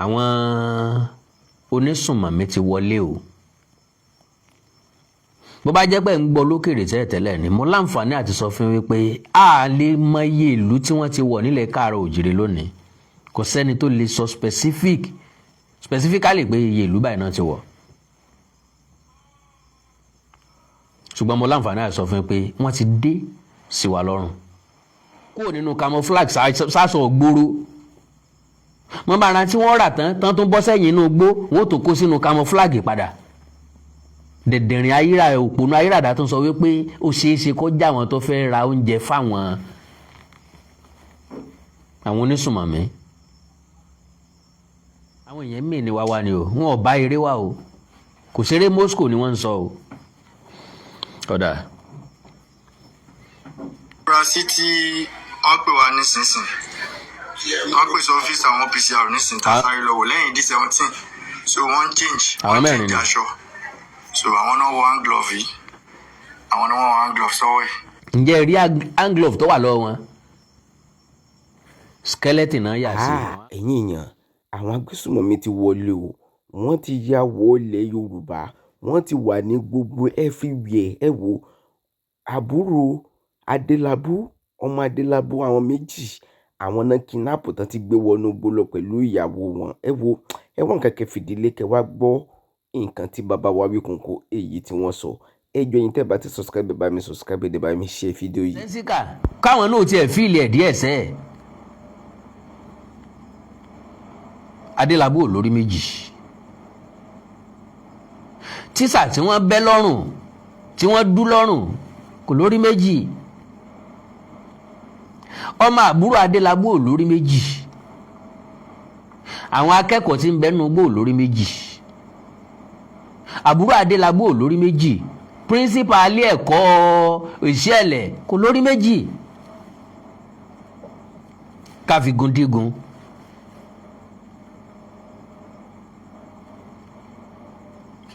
àwọn onísùnmọ̀mí ti wọlé o. bó bá jẹ́ pé ń gbọ́ lókèrè tẹ́lẹ̀ ni mo láǹfààní àti sọ fún wípé a lè mọ iye ìlú tí wọ́n ti wọ̀ nílẹ̀ káàárọ̀ òjìrè lónìí. kò sẹ́ni tó lè sọ specifically pé iye ìlú báyìí náà ti wọ̀. ṣùgbọ́n mo láǹfààní àti sọ fún yín pé wọ́n ti dé sí wa lọ́rùn. kúrò nínú camouflage sásọ gbòòrò. wọ́n bá ara tí wọ́n rà tán tó bọ́ sẹ́yìn inú igbó wọ́n tó kó sínú camouflage padà. dẹ̀dẹ̀rìn ayíra òpónú ayírádá tó ń sọ wípé ó ṣeé ṣe kó já àwọn tó fẹ́ ra oúnjẹ fáwọn onísùnmọ̀mí. àwọn èèyàn mí ni wá ni o wọn ò bá eré wá o kò ṣeré Moscow ni wọ́n ń sọ o. ọ̀dà. Rasi tí wọ́n pè wá nísinsìnyí wọ́n pè sí ọ́fíìsì àwọn PCR nísinsìnyí tá a sáré lọ wò lẹ́yìn D17 so wọ́n change aṣọ so àwọn náà wọ hand glove yìí àwọn náà wọ hand glove sọ́wọ́ ẹ̀. ǹjẹ́ rí hand glove tó wà lọ́wọ́ wọn skeleton náà yà sí. ẹ̀yin èèyàn àwọn agbésùmọ̀mí ti wọlé o wọ́n ti ya wọlé Yorùbá wọ́n ti wà ní gbogbo everywhere. ẹ wo àbúrò Adélabú ọmọ Adélabú àwọn méjì àwọn náà kidnap tán ti gbé wọnú gbólọ pẹ̀lú ìyàwó wọn. ẹ wo nǹkan kẹfìdílé kẹwàá gbọ́ nǹkan tí bàbá wa Awikonko èyí tí wọ́n sọ. ẹ jọ̀ọ́ yín tẹ́ bá ti subscribe bá mi subscribe dé bá mi share fídíò yìí. sẹ́ńsíkà káwọn náà tiẹ̀ fíìlì ẹ̀ díẹ̀ sẹ́ẹ̀. Adélabú ò lórí méjì. tísà tí wọ́n bẹ́ lọ́rùn tí wọ́n dú lọ́rùn kò lórí méjì. ọmọ àbúrò Adélabú ò lórí méjì. àwọn akẹ́kọ̀ọ́ tí ń bẹ́nu gbó ò lórí méjì. àbúrò Adélabú ò lórí méjì. principal ilé ẹ̀kọ́ ìṣẹ̀lẹ̀ kò lórí méjì. káfígun dígun.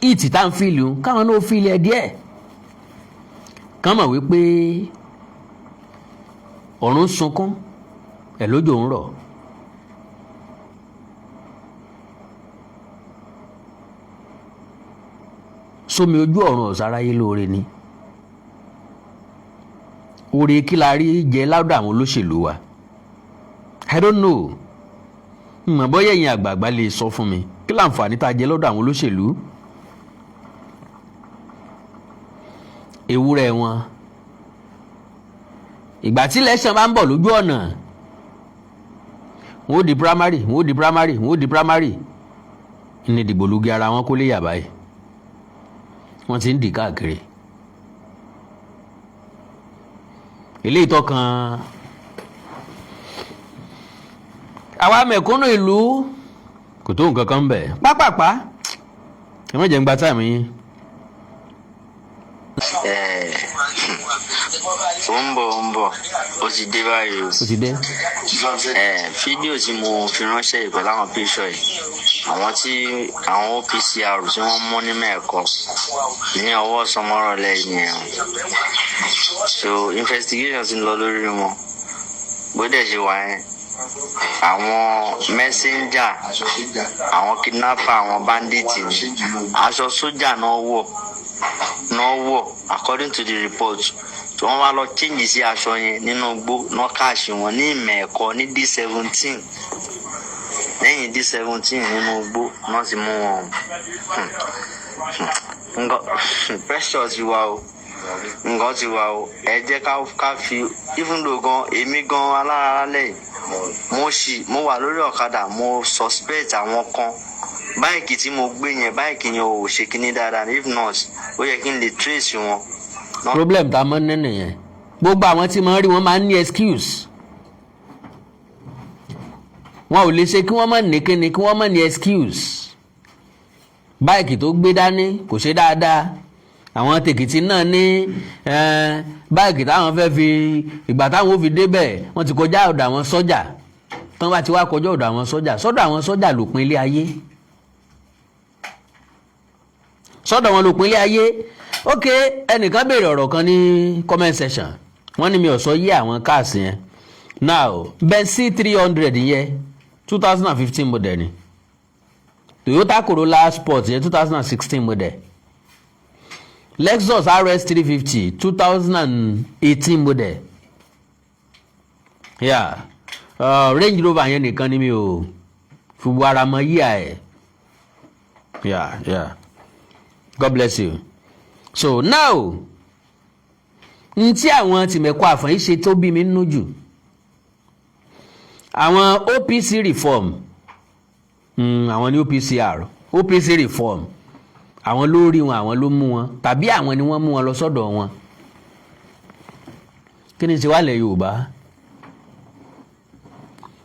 ìtì tá ń fìlì ń káwọn náà fìlì ẹ̀ díẹ̀. kàn mọ̀ wípé ọ̀run sunkún ẹ̀ lójò ń rọ̀. sómi ojú ọ̀run ọ̀sáráyé lóore ni. oore kí la rí jẹ lọ́dọ̀ àwọn olóṣèlú wa. I don't know. mọ̀ bọ́yá ẹ̀yin àgbààgbà lè sọ fún mi kí láǹfààní tá a jẹ lọ́dọ̀ àwọn olóṣèlú. ewúrẹ́ wọn ìgbà tí election bá ń bọ̀ lójú ọ̀nà wọ́n ó di primary ní ìdìbòlugi ara wọn kó lè yà báyìí wọ́n ti ń dì káàkiri. eléyìí tọkàn àwa mẹ̀kúnnù ìlú kò tó nǹkan kan bẹ̀ pápápá ẹ má jẹ́ ń gba táìmù yín. ó ń bọ̀ ó ti dé báyìí o. ó ti dé. fídíò tí mo fi ránṣẹ́ ìpẹ́ láwọn píṣọ̀ yìí àwọn OPCR tí wọ́n mú ní mẹ́ẹ̀kọ́ ní ọwọ́ sọmọ́rọ̀lẹ́ ènìyàn so investigation ti ń lọ lórí wọn bó dẹ̀ ṣe wà yẹn àwọn messenger àwọn kidnapper àwọn bandits ní aṣọ sójà náà wọ̀ according to the report tí wọ́n wá lọ change sí aṣọ yẹn nínú igbó náà káàṣì wọn ní ìmẹ̀ẹ̀kọ́ ní D17 lẹ́yìn D17 nínú igbó náà ti mú wọn pressure ti wà o nǹkan ti wà o ẹ jẹ́ ká fi even though gan èmi gan alára lẹ́yìn mo wà lórí ọ̀kadà mo suspect àwọn kan báìkì tí mo gbé yẹn báìkì yẹn ò ṣe kíní dáadáa if not ó yẹ kí n lè trace wọn. problem tá a mọ̀ nínú yẹn gbogbo àwọn tí mo rí wọn máa ń ní excuse wọn ò lè ṣe kí wọ́n má ní kíni kí wọ́n má ní excuse báìkì tó gbé dání kò ṣe dáadáa àwọn tèkìtì náà ní báìkì táwọn fẹ́ fi ìgbà táwọn ò fi débẹ̀ wọ́n ti kọjá ọ̀dọ̀ àwọn sọ́jà tán bá ti wá kọjá ọ̀dọ̀ àwọn sọ́jà sọ́dọ̀ àwọn sọ́jà lòpin ilé ayé sọ́dọ̀ wọn lòpin ilé ayé. ok ẹnìkan béèrè ọ̀rọ̀ kan ní comment section wọ́n ní mi ò sọ yé àwọn káàsì yẹn now Benz 300 yẹn 2015 model ni Toyota Corolla Sport yẹn 2016 model, Lexus RS 350 2018 model, yeah. Range Rover yẹn nìkan ni mi ò fi wo ara mọ yíyà ẹ̀, yeah. God bless you. So now n tí àwọn tìmẹ̀kọ àfọ̀n yìí ṣe tó bí mi nínú jù, àwọn OPC reform, àwọn ní OPC reform, àwọn ló rí wọn, àwọn ló mú wọn, tàbí àwọn ni wọ́n mú wọn lọ sọ́dọ̀ wọn. Kí ni ṣe wá lẹ̀ Yorùbá?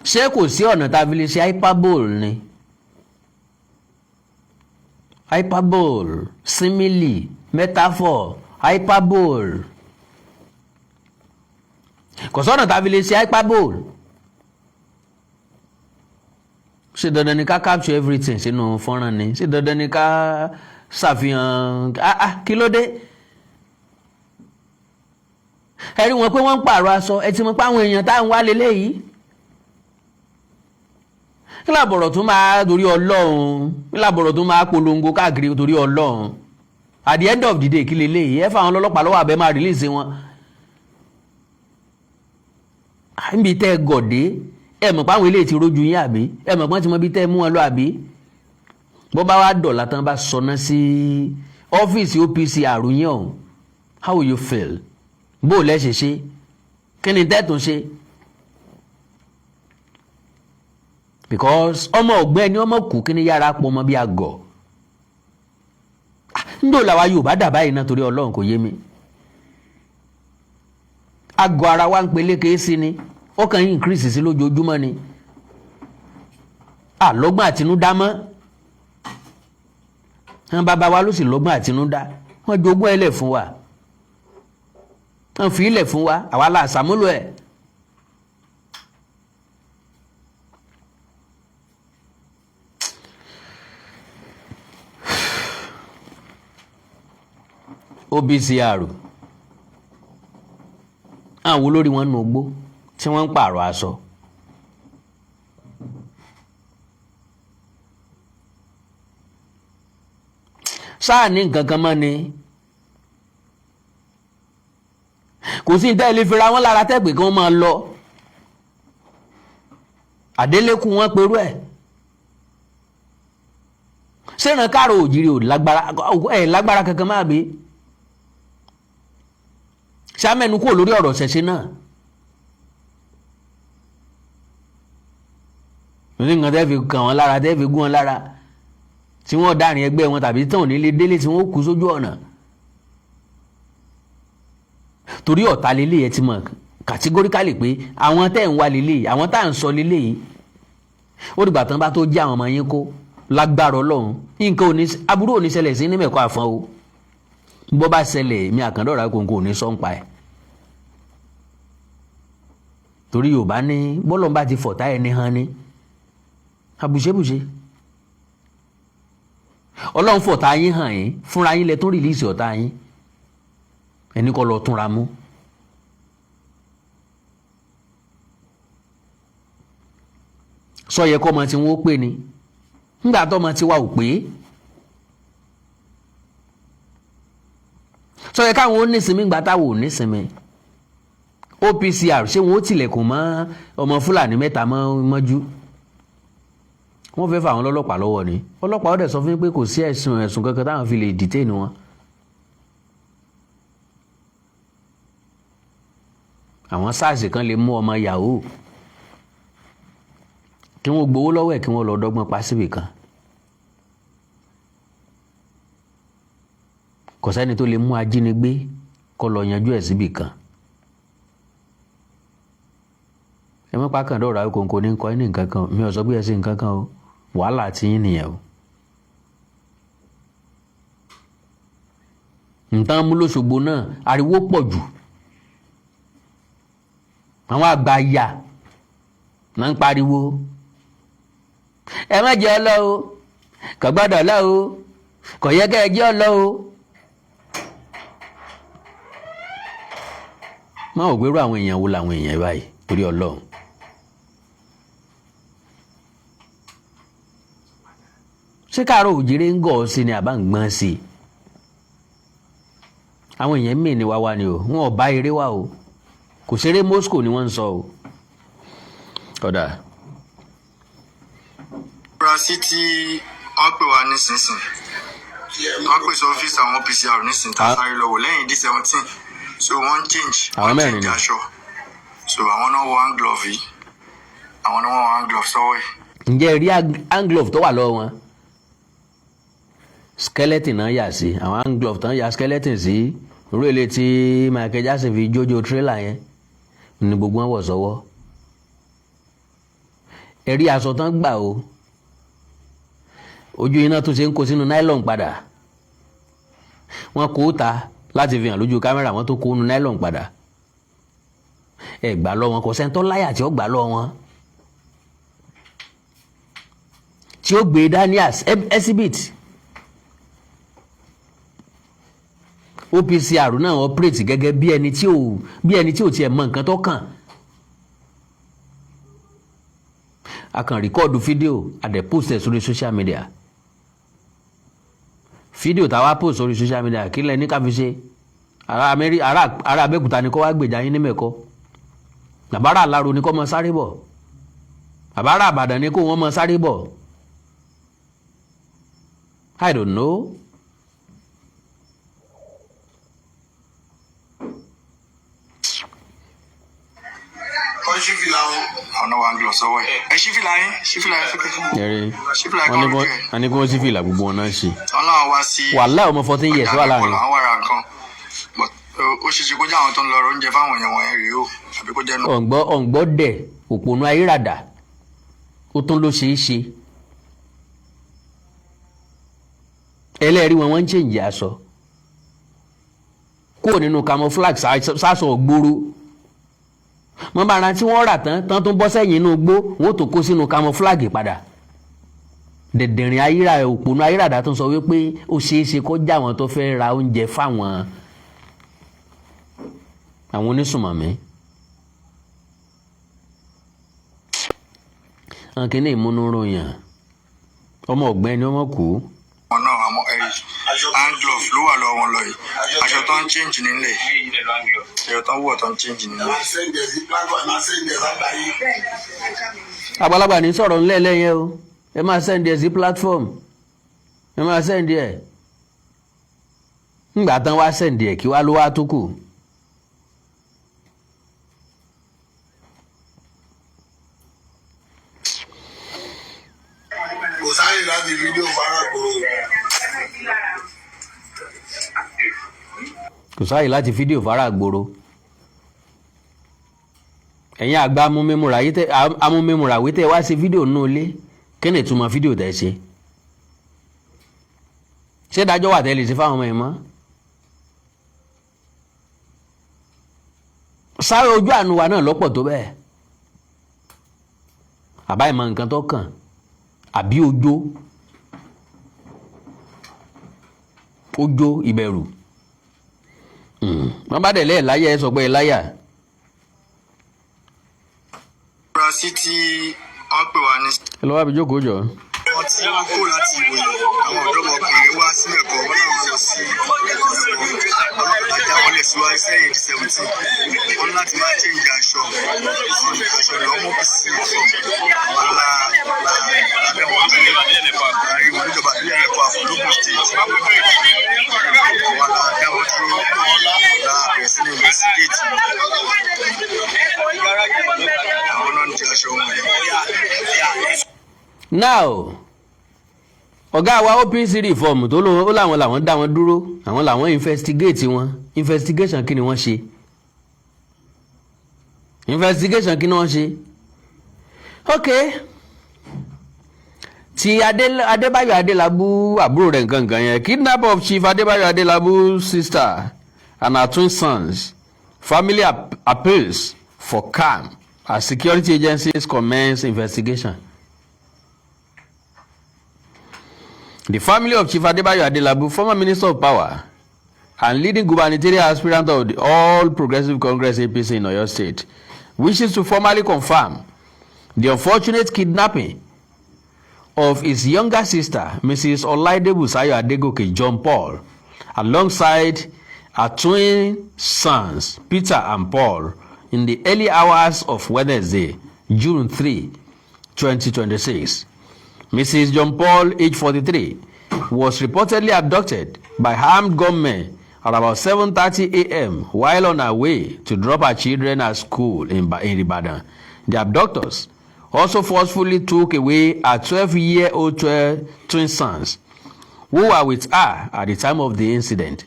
Ṣé kò sí ọ̀nà tá a fi lè ṣe hyperbole ni? Hyperbole, simile, metaphor, hyperbole. Kò sọ́nà tá a fi lè ṣe hyperbole. Ṣé dandan ni ká capture everything sínú fọ́nrán ni? Ṣé dandan ni ká ṣàfihàn kí ló dé? Ẹ rí wọn pé wọ́n ń pààrọ̀ aṣọ, ẹ ti mọ̀ pé àwọn èèyàn tá à ń wá leléyìí. Kí làbọ̀rọ̀ tún máa torí Ọlọ́run, kí làbọ̀rọ̀ tún máa polongo káàkiri torí Ọlọ́run. At the end of the day kí leléyìí, ẹ fáwọn ọlọ́pàá lọ́wọ́ àbẹ́ máa release wọn. Níbi tẹ́ ẹ gọ̀dé, ẹ mọ̀ pé àwọn eléyìí ti rójú yín àbí? Ẹ mọ̀ pé wọ́n ti mọ bí tẹ́ ẹ mú wọn lọ àbí? Bó bá wá dọ̀là tán bá sọná sí ọ́fíìsì OPC àrùyìn ọ̀hún, how will you feel? Bó o lẹ́ ṣe ṣe? Kí ni tẹ́ tún ṣe? Because ọmọ ọ̀gbẹ́ni ọmọ kù kí ni yára pọ̀ ọmọ bí àgọ̀. Ńdò làwa Yorùbá dà báyìí náà torí Ọlọ́run kò yé mi. Àgọ̀ ara wa ń peléke sí ni, ó kàn ń increase sí lójoojúmọ́ ni. Lọ́gbọ́n àtinúdá mọ́. Àwọn bàbá wa ló sì lọ́gbọ́n àtinúdá. Wọ́n jogún ẹlẹ̀ fún wa. Wọ́n fi ilẹ̀ fún wa, àwa la ṣàmúlò ẹ̀. OBCR àwọn olórí wọn nù gbó tí wọ́n ń pààrọ̀ aṣọ. Sáà ní nǹkan kan mọ́ ni kò sí ìdá ilé fira wọn lára tẹ́pẹ̀ kí wọ́n máa lọ. Àdélékù wọn perú ẹ̀. Sẹ́ràn káàrọ̀ òjìrì ò lágbára kankan máa bí. Ṣàmẹ́nu kúrò lórí ọ̀rọ̀ ṣẹ̀ṣẹ̀ náà. Ní nǹkan tẹ́ fi kàn wọ́n lára, tẹ́ fi gún wọn lára, tí wọ́n dárin ẹgbẹ́ wọn tàbí tán nílé délé tí wọ́n kú sójú ọ̀nà. Torí ọ̀tá lélẹ̀ ẹ ti mọ̀ kàtígóríkálì pé àwọn tẹ́ ń wá lélẹ̀, àwọn tá à ń sọ lélẹ̀ yìí, ó dìgbà tán bá tó jẹ́ àwọn ọmọ yín kó lágbára Ọlọ́run. Nǹkan aburú ò ní ṣẹlẹ̀ sí nímẹ̀kọ àfọ́n o. Bó bá ṣẹlẹ̀ mi àkàndọ̀rà Awikonko ò ní sọ́ǹpa ẹ̀. Torí Yorùbá ní bọ́lọ́n bá ti fọ̀tá ẹni hàn ní àbùṣebùṣe. Ọlọ́run fọ̀tá yín hàn yín, fúnra yín lẹ tó rìlíìsì ọ̀tá yín, ẹni kọ́ lọ túnra mú. Sọ yẹ kọ́ ọmọ tí wọ́n pè ní ńgbà tó ọmọ tí wà ò pé. Sọ yẹ káwọn ó nísinmi ńgbà táwọn ò nísinmi. OPCR ṣé wọn ó tilẹ̀kùn mọ́ ọmọ Fúlàní mẹ́ta mọ́jú? Wọ́n fẹ́ fà àwọn ọlọ́pàá lọ́wọ́ ni. Ọlọ́pàá ó dẹ̀ sọ fún pé kò sí ẹ̀sùn kankan táwọn fi lè detain wọn. Àwọn SARS kan lè mú ọmọ Yawo kí wọ́n gbowó lọ́wọ́ ẹ̀ kí wọ́n lọ dọ́gbọ́n pa síbì kan. Kò sẹ́ni tó lè mú ajínigbé kó lọ yanjú ẹ̀ síbì kan. Ẹ mọ́ pákàndọ̀rọ̀ Awikonko ní kọ́ ní nǹkan kan, mi ò sọ pé ẹ sí nǹkan kan o, wàhálà tí yín nìyẹn o. Nǹkan mú l'Óṣogbo náà ariwo pọ̀ jù. Àwọn àgbà ya náà ń pariwo ẹ má jẹ́ ọlọ́ o, kò gbọ́dọ̀ ọlọ́ o, kò yẹ kẹ́ ẹ jẹ́ ọlọ́ o. Má ò gbérò àwọn èèyàn wo làwọn èèyàn báyìí torí Ọlọ́run. ṣé káàárọ̀ òjìrè ń gọ̀ ọ́ sí ni àbá ń gbọ́n sí i àwọn èèyàn mí ní wáwá ni o wọn ò bá eré wá o kò ṣeré Moscow ni wọ́n ń sọ o ọ̀dà. Ìfurasí tí wọ́n pè wá nísinsìnyí wọ́n pè sí ọ́fíìsì àwọn PCR nísinsìnyí tá a sáré lọ wò lẹ́yìn D17 so wọ́n change aṣọ so àwọn náà wọ hand glove yìí àwọn náà wọ hand glove sọ́wọ́ ẹ̀. ǹjẹ́ rí hand glove tó wà lọ́wọ́ wọn skeleton náà yà sí àwọn hand glove tán ya skeleton sí irú èlé tí Michael Jackson fi jójó trailer yẹn ni gbogbo wọn wọ̀ sọ́wọ́ ẹ̀rí aṣọ tán gbà o ojú iná tó ṣe ń kó sínú nylon padà wọn kò ta láti fi hàn lójú kámẹ́rà wọn tó kó nu nylon padà ẹ gbà lọ wọn kò sẹ́ńtọ́ láyà tí ó gbà lọ wọn tí ó gbé dání as exhibit OPCR náà operate gẹ́gẹ́ bí ẹni tí ò tiẹ̀ mọ nǹkan tó kàn a kàn rìkọ́ọ̀dù fídíò àdẹ̀ post ẹ̀ sórí social media fídíò táwa post sórí social media kí lẹ ní ká fi ṣe ará Abẹ́òkúta ni kó wá gbèjà yín ní mẹ́kọ́ àbárà Aláró ni kó mọ sáré bọ̀ àbárà Ìbàdàn ni kó wọ́n mọ sáré bọ̀ I don't know. àwọn náà wà ń glọ sọ́wọ́ ẹ ṣífìlà yín fúkẹ́ fún mi. wọ́n ní kí wọ́n ṣífìlà gbogbo wọn náà ṣe. wọ́n láwọn wá sí. wàhálà ọmọ 14 years wà láàrin. àwọn wàrà nǹkan ó ṣe ṣe kó jẹ́ àwọn tó ń lọ oúnjẹ fáwọn èèyàn wọ̀nyẹn rèé o àbí kó jẹ́ nù. ọ̀ǹgbọ́ dẹ̀ òpònú ayérada ó tún ló ṣeé ṣe. ẹlẹ́rìí wọn ń change aṣọ kúrò nínú camouflage sásọ ògbóró wọ́n bá ara tí wọ́n rà tán tó bọ́ sẹ́yìn inú igbó wọ́n tó kó sínú camouflage padà dẹ̀dẹ̀rìn ayíra òpònú ayíràdá tó ń sọ wípé ó ṣeé ṣe kó já wọn tó fẹ́ ra oúnjẹ fáwọn àwọn onísùnmọ̀mí àwọn kìíní ìmúnúròyìn ọmọ ọ̀gbẹ́ni ọmọ kú. wọn náà àmọ́ hand glove ló wà lọ́wọ́ wọn lọ yìí aṣọ tó ń change nílẹ̀ aṣọ tó ń wọ̀ tó ń change nílẹ̀. àgbàlagbà ní sọ̀rọ̀ ńlẹ̀ lẹ́yìn o ẹ máa send ẹ̀ sí platform ẹ máa send ẹ̀ ńgbà tán wá send ẹ̀ kí wá ló wá tó kù. kò sáyè láti fídíò faragboro. kò sáyè láti fídíò faragboro. ẹ̀yin àgbà amúmímúra wí tẹ́ wá sí fídíò nínú ilé kí ni ìtumọ̀ fídíò tẹ́ ṣe. ṣé dájọ́ wà tẹ́ lè ṣe fáwọn ọmọ ẹ̀ mọ́. sáré ojú àánú wa náà lọ́pọ̀ tó bẹ́ẹ̀. àbá ìmọ̀ nǹkan tó kàn àbí ojó ìbẹ̀rù wọ́n bá dẹ̀ lẹ́ẹ̀ láyà ẹ sọ pé ẹ láyà. ìfurasí tí wọ́n pè wá ní. ẹ lọ́wọ́ àbí jókòó jọ. wọ́n tí wọ́n kó láti ìwòye àwọn ọ̀dọ́mọkùnrin wá sí ẹ̀kọ́ wọn náà lọ sí ẹ̀kọ́ ọlọ́pàá wọn lè síwájú sẹ́yìn 17 wọn láti máa change aṣọ ìlọ́mọ sí wọn lábẹ́ wọn tẹ́lẹ̀ ariwo níjọba ilé ẹ̀kọ́ àfọlógún state wọn là dá wọn dúró la bẹ̀rẹ̀ sí ní investigate àwọn náà ń jẹ aṣọ wọn. now ọ̀gá wa OPC reform tó ó láwọn làwọn dá wọn dúró àwọn làwọn investigate wọn investigation kí ni wọ́n ṣe investigation kí ni wọ́n ṣe ok ti Adébáyọ̀ Adélábù àbúrò rẹ̀ nǹkan yẹn kidnap of Chief Adébáyọ̀ Adélábù sister and her twin sons family appeals for calm as security agencies commence investigation. The family of Chief Adébáyọ̀ Adélábù, former Minister of Power and leading gubernatorial aspirant of the All Progressive Congress APC in Oyo State, wishes to formally confirm the unfortunate kidnapping of his younger sister, Mrs. Olaide Busayo Adegoke John Paul, alongside her twin sons, Peter and Paul, in the early hours of Wednesday, June 3, 2026. Mrs. John Paul, age 43, was reportedly abducted by armed gunmen at about 7:30 a.m. while on her way to drop her children at school in Ibadan. The abductors also forcefully took away her 12-year-old twin sons, who were with her at the time of the incident.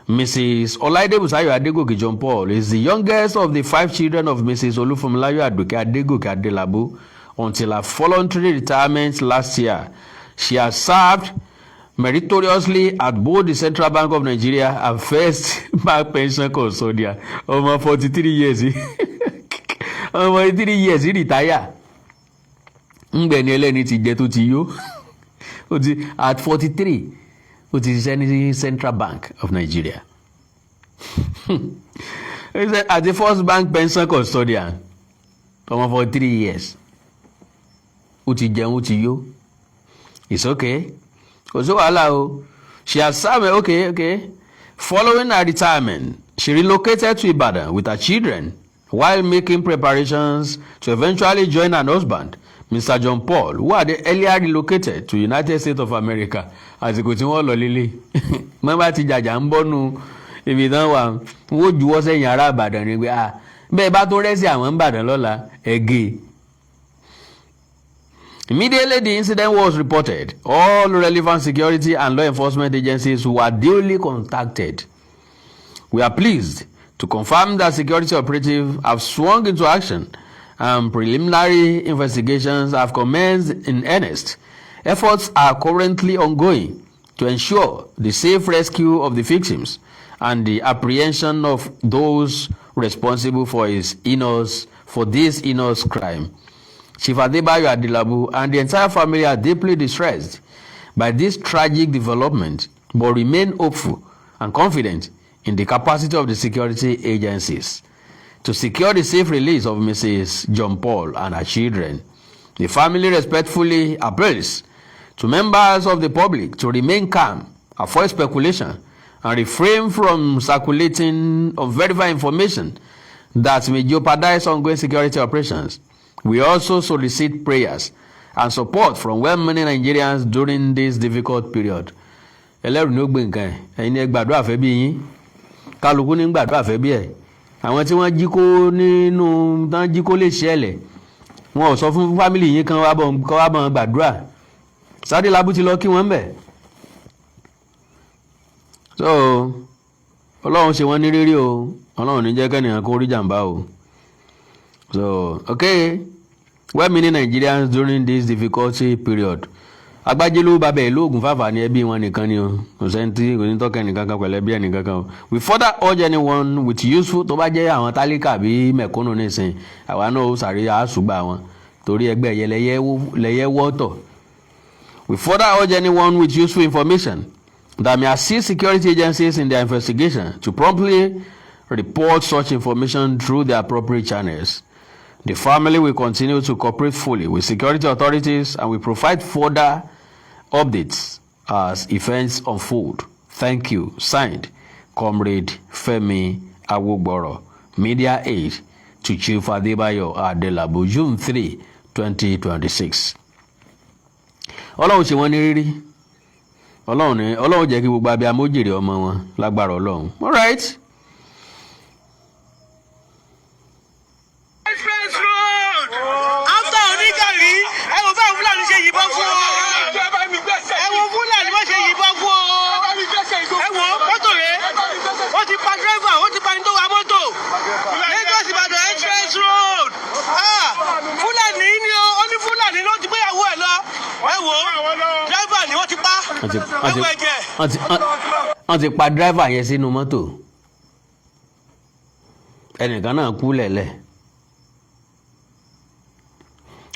Mrs. Olaide Busayo Adegoke John Paul is the youngest of the 5 children of Mrs. Olufunmilayo Adegoke Adelabu until her voluntary retirement last year. She has served meritoriously at both the Central Bank of Nigeria and First Bank Pension Custodian. Over 43 years. Over 43 years, he retire. At 43, which is the Central Bank of Nigeria. At the First Bank Pension Custodian. Over 43 years. It's okay. She has served. Okay. Following her retirement, she relocated to Ibadan with her children while making preparations to eventually join her husband, Mr. John Paul, who had earlier relocated to United States of America. Àsìkò tí wọ́n lọ lílé mọ́bà ti jàjà ń bọ́nu ibi tán wà wọ́n juwọ́ sẹ́yìn ará Ìbàdàn ni pé bẹ́ẹ̀ bá tó rẹ́sì àwọn Ìbàdàn lọ́la ẹ̀gẹ́. Immediately the incident was reported, all relevant security and law enforcement agencies were duly contacted. We are pleased to confirm that security operatives have swung into action and preliminary investigations have commenced in earnest. Efforts are currently ongoing to ensure the safe rescue of the victims and the apprehension of those responsible for this heinous crime. Chief Adebayo Adelabu and the entire family are deeply distressed by this tragic development, but remain hopeful and confident in the capacity of the security agencies to secure the safe release of Mrs. John Paul and her children. The family respectfully appeals to members of the public to remain calm, avoid speculation, and refrain from circulating unverified information that may jeopardize ongoing security operations. We also solicit prayers and support from well-meaning Nigerians during this difficult period. Ẹlẹ́rù ní ó gbé nǹkan ẹ̀ ẹ̀yin ẹ gbàdúrà fẹ́ bí yín kálukú ní gbàdúrà fẹ́ bí ẹ̀ àwọn tí wọ́n jí kó nínú tán jí kó lè ṣẹlẹ̀ wọn ò sọ fún fámìlì yín kan wá bọ̀ gbàdúrà Sáré Lábú ti lọ kí wọ́n bẹ̀. So Ọlọ́run ṣe wọ́n ní rírí o Ọlọ́run ní jẹ́ kẹ́nìyàn kó rí jàǹbá o. So, okay, well-meaning Nigerians during this difficulty period. Agbájélú bàbá ìlú Ògùn fàfà ní ẹbí wọn nìkan ni o. Kò sẹ́ńtì kò ní tọ́kẹ́ nìkan kan pẹ̀lú ẹbí ẹnìkan kan o. We further urge anyone with useful tó bá jẹ́ àwọn tálíkà bí mẹ̀kúnnù nísìn àwa náà ó sàrí àásùgbà wọn torí ẹgbẹ́ ẹ̀yẹ lẹ́yẹ wọ́tọ̀. We further urge anyone with useful information that may assist security agencies in their investigation to promptly report such information through the appropriate channels. The family will continue to cooperate fully with security authorities and will provide further updates as events unfold. Thank you. Signed, Comrade Femi Awogboro, Media Aide to Chief Adebayo Adelabu, June 3, 2026. Ọlọ́run ṣe wọ́n ní rírí. Ọlọ́run jẹ́ kí gbogbo abiyamọ jèrè ọmọ wọn lágbára Ọlọ́run. All right. Wọ́n ti pa driver yẹn sínú mọ́tò ẹnìkan náà kú lẹ̀lẹ̀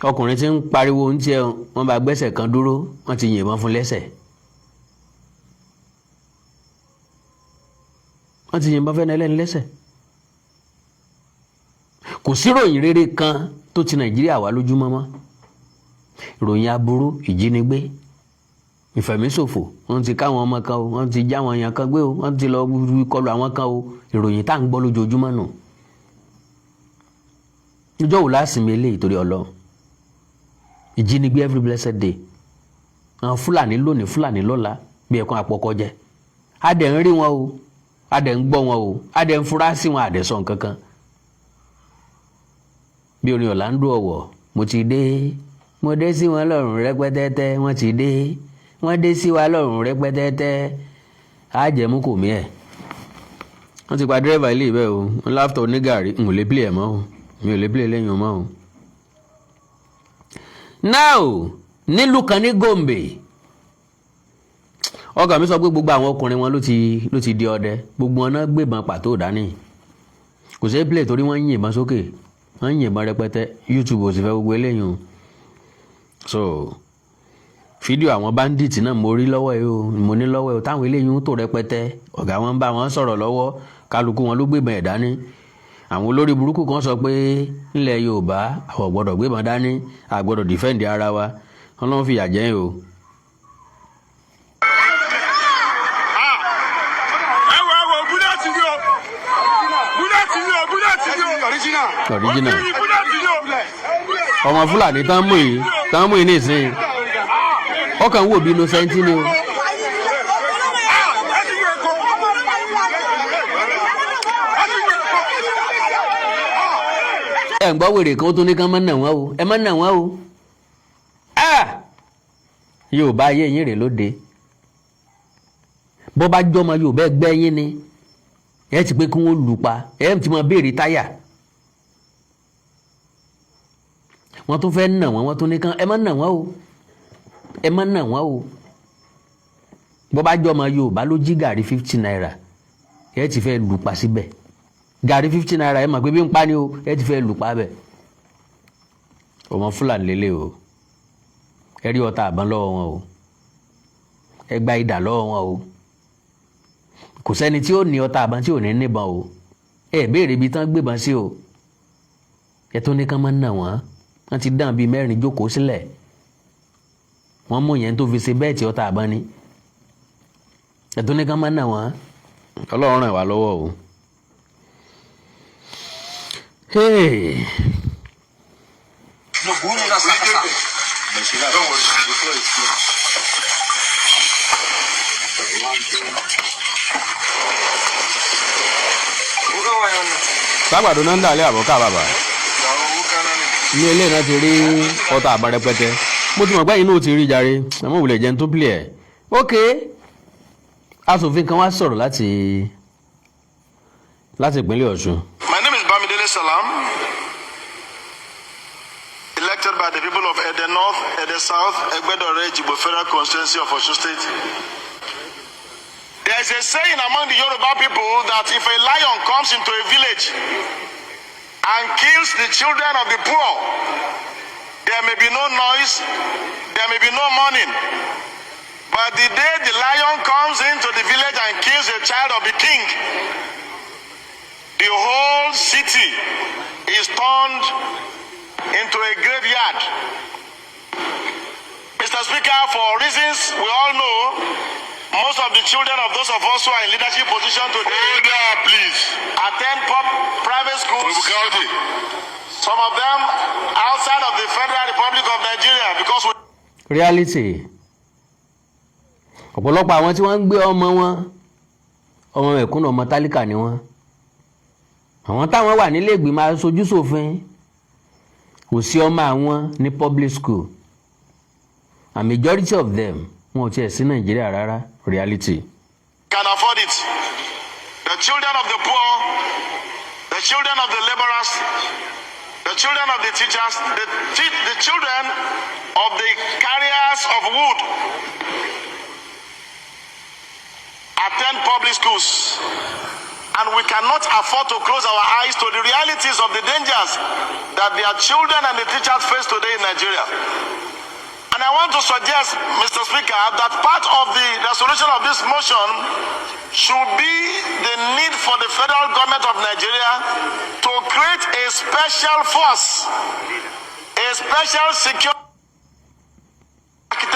ọkùnrin tí ń pariwo ń tiẹ̀ wọ́n bá gbẹ́sẹ̀ kan dúró wọ́n ti yìnbọn fún lẹ́sẹ̀ wọ́n ti yìnbọn fẹ́ ẹlẹ́ni lẹ́sẹ̀ kò sí ròyìn rere kan tó ti Nàìjíríà wá lójúmọ́ mọ́ ìròyìn aburú, ìjínigbé, ìfẹ̀míṣòfò, wọ́n ti káwọn ọmọ kan o, wọ́n ti já wọn èèyàn kan gbé o, wọ́n ti lọ kọlù àwọn kan o, ìròyìn tá à ń gbọ́ lójoojúmọ́ nù. Ìjọ́ wò lásìmí eléyìí torí Ọlọ́run. Ìjínigbé every blessed day. Àwọn Fúlàní lónìí, Fúlàní lọ́la bí ẹ̀kan àpọ̀kọ jẹ. A dẹ̀ ń rí wọn o, a dẹ̀ ń gbọ́ wọn o, a dẹ̀ ń fura sí wọn, a dẹ̀ sọ nǹkan kan. Bí orin Ọ̀làndó Ọ̀wọ̀, mo ti dé, mo dé sí wọn lọ́rùn rẹpẹtẹtẹ, wọ́n ti dé, wọ́n dé sí wa lọ́rùn rẹpẹtẹtẹ, á jẹ́ mú kò mí ẹ̀. Wọ́n ti pa dírẹ́fà ilé ìbẹ́ o, wọ́n láftọ̀ onígàrí, n ò lè play ẹ̀ mọ́ o, mi ò lè play lẹ́yìn mọ́ o. Now, nílùú kan ní Gombe, ọ̀gá mi sọ pé gbogbo àwọn ọkùnrin wọn ló ti di ọdẹ, gbogbo wọn náà gbébọn pàtó dání. Kò sí play torí wọ́n ń yìnbọn sókè, wọ́n ń yìnbọn rẹpẹtẹ, YouTube ò sì fẹ́ gbogbo eléyìí o. So fídíò àwọn bandits náà mo rí lọ́wọ́ ẹ̀ o, mo ní lọ́wọ́ ẹ̀ o, táwọn eléyìí tó rẹpẹtẹ, ọ̀gá wọn bá wọn sọ̀rọ̀ lọ́wọ́, kálukú wọn ló gbébọn ẹ̀ dání. Àwọn olórí burúkú kan sọ pé nílẹ̀ Yorùbá àwọn gbọ́dọ̀ gbébọn dání, a gbọ́dọ̀ defend ara wa, Ọlọ́run fìyà jẹ yín o. Original. Ọmọ Fúlàní tán mú yìí nísìnyí. Ọkàn wò bí innocent ni o. Ẹ ń gbọ́ wèrè kan tó ní kán má nà wọ́n o, ẹ má nà wọ́n o. Yorùbá ayé yín rè lóde. Bọ́ bá jọmọ Yorùbá ẹgbẹ́ yín ni, ẹ ti pé kí wọ́n lù pa, ẹ ti mọ béèrè táyà. Wọ́n tún fẹ́ nà wọ́n, wọ́n tún ní kán ẹ má nà wọ́n o, ẹ má nà wọ́n o. Bọ́ bá jọmọ Yorùbá ló jí gàrí 50 naira, ẹ ti fẹ́ lù pa síbẹ̀. Gàrí 50 naira ẹ mọ̀ pé bí ń pa ni o, ẹ ti fẹ́ lù pa bẹ̀. Ọmọ Fúlàní lélẹ̀ o, ẹ rí ọta àbọ̀n lọ́wọ́ wọn o, ẹ gba idà lọ́wọ́ wọn o. Kò sẹ́ni tí ó ní ọta àbọ̀n tí ò ní níbọn o, ẹ béèrè ibi tán gbébọn sí o. Ẹ tó ní kán máa ń nà wọ́n, wọ́n ti dán bíi 4 jókòó sílẹ̀, wọ́n mú yẹn tó fi ṣe bẹ́ẹ̀tì ọta àbọ̀n ni. Ẹ tó ní kán máa ń nà wọ́n, Ọlọ́run ràn wá lọ́wọ́ o. Hey. Sábàdó náà ń dàlẹ́ àbọ̀ká bàbá. Ní ilé náà ti rí ọta àbá rẹpẹtẹ. Mo ti mọ̀ pé inú ti rí jàre, àmọ́ òwúlẹ̀ jẹun tó pìlẹ̀ ẹ̀. Ok, aṣòfin kan wá sọ̀rọ̀ láti ìpínlẹ̀ Ọ̀ṣun. My name is Bamidele Salam, elected by the people of Ede North, Ede South, Egbedore, Jibo Federal Constituency of Osun State. There is a saying among the Yoruba people that if a lion comes into a village and kills the children of the poor, there may be no noise, there may be no mourning. But the day the lion comes into the village and kills a child of the king, the whole city is turned into a graveyard. Mr. Speaker, for reasons we all know, most of the children of those of us who are in leadership position today please attend private schools. Some of them outside of the Federal Republic of Nigeria because reality. Ọ̀pọ̀lọpọ̀ àwọn tí wọ́n ń gbé ọmọ mẹ̀kúnnù, ọmọ tálíkà ni wọ́n. Àwọn táwọn wà nílé ìgbìmọ̀ aṣojú ṣòfin kò sí ọmọ àwọn ní public school, and majority of them wọn ò tiẹ̀ sí Nàìjíríà rárá. Reality. Can afford it. The children of the poor, the children of the laborers, the children of the teachers, the children of the carriers of wood attend public schools. And we cannot afford to close our eyes to the realities of the dangers that their children and the teachers face today in Nigeria. And I want to suggest, Mr. Speaker, that part of the resolution of this motion should be the need for the federal government of Nigeria to create a special force, a special security.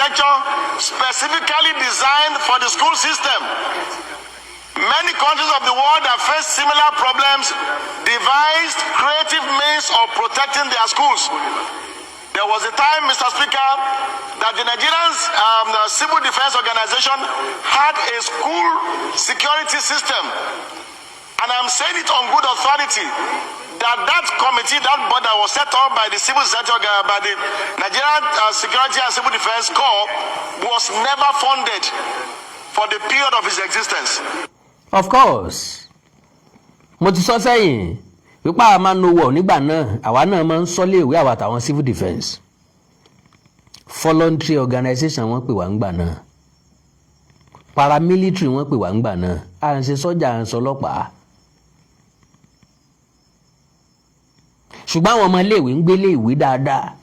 architecture specifically designed for the school system. Many countries of the world that face similar problems devised creative means of protecting their schools. There was a time, Mr. Speaker, that the Nigerian Civil Defense Organization had a school security system. And I'm saying it on good authority that committee, that body that was set up by the civil sector, by the Nigerian Security and Civil Defense Corps, was never funded for the period of its existence. Of course, mo ti sọ sẹ́yìn wípé a máa ń lo wọ̀ nígbà náà, àwa náà máa ń sọ́lé ìwé àwa àtàwọn civil defence voluntary organization wọ́n pè wá ńgbà náà, paramilitary wọ́n pè wá ńgbà náà, à ń ṣe sọ́jà à ń sọ ọlọ́pàá. ṣùgbọ́n àwọn ọmọ iléèwé ń gbélé ìwé dáadáa,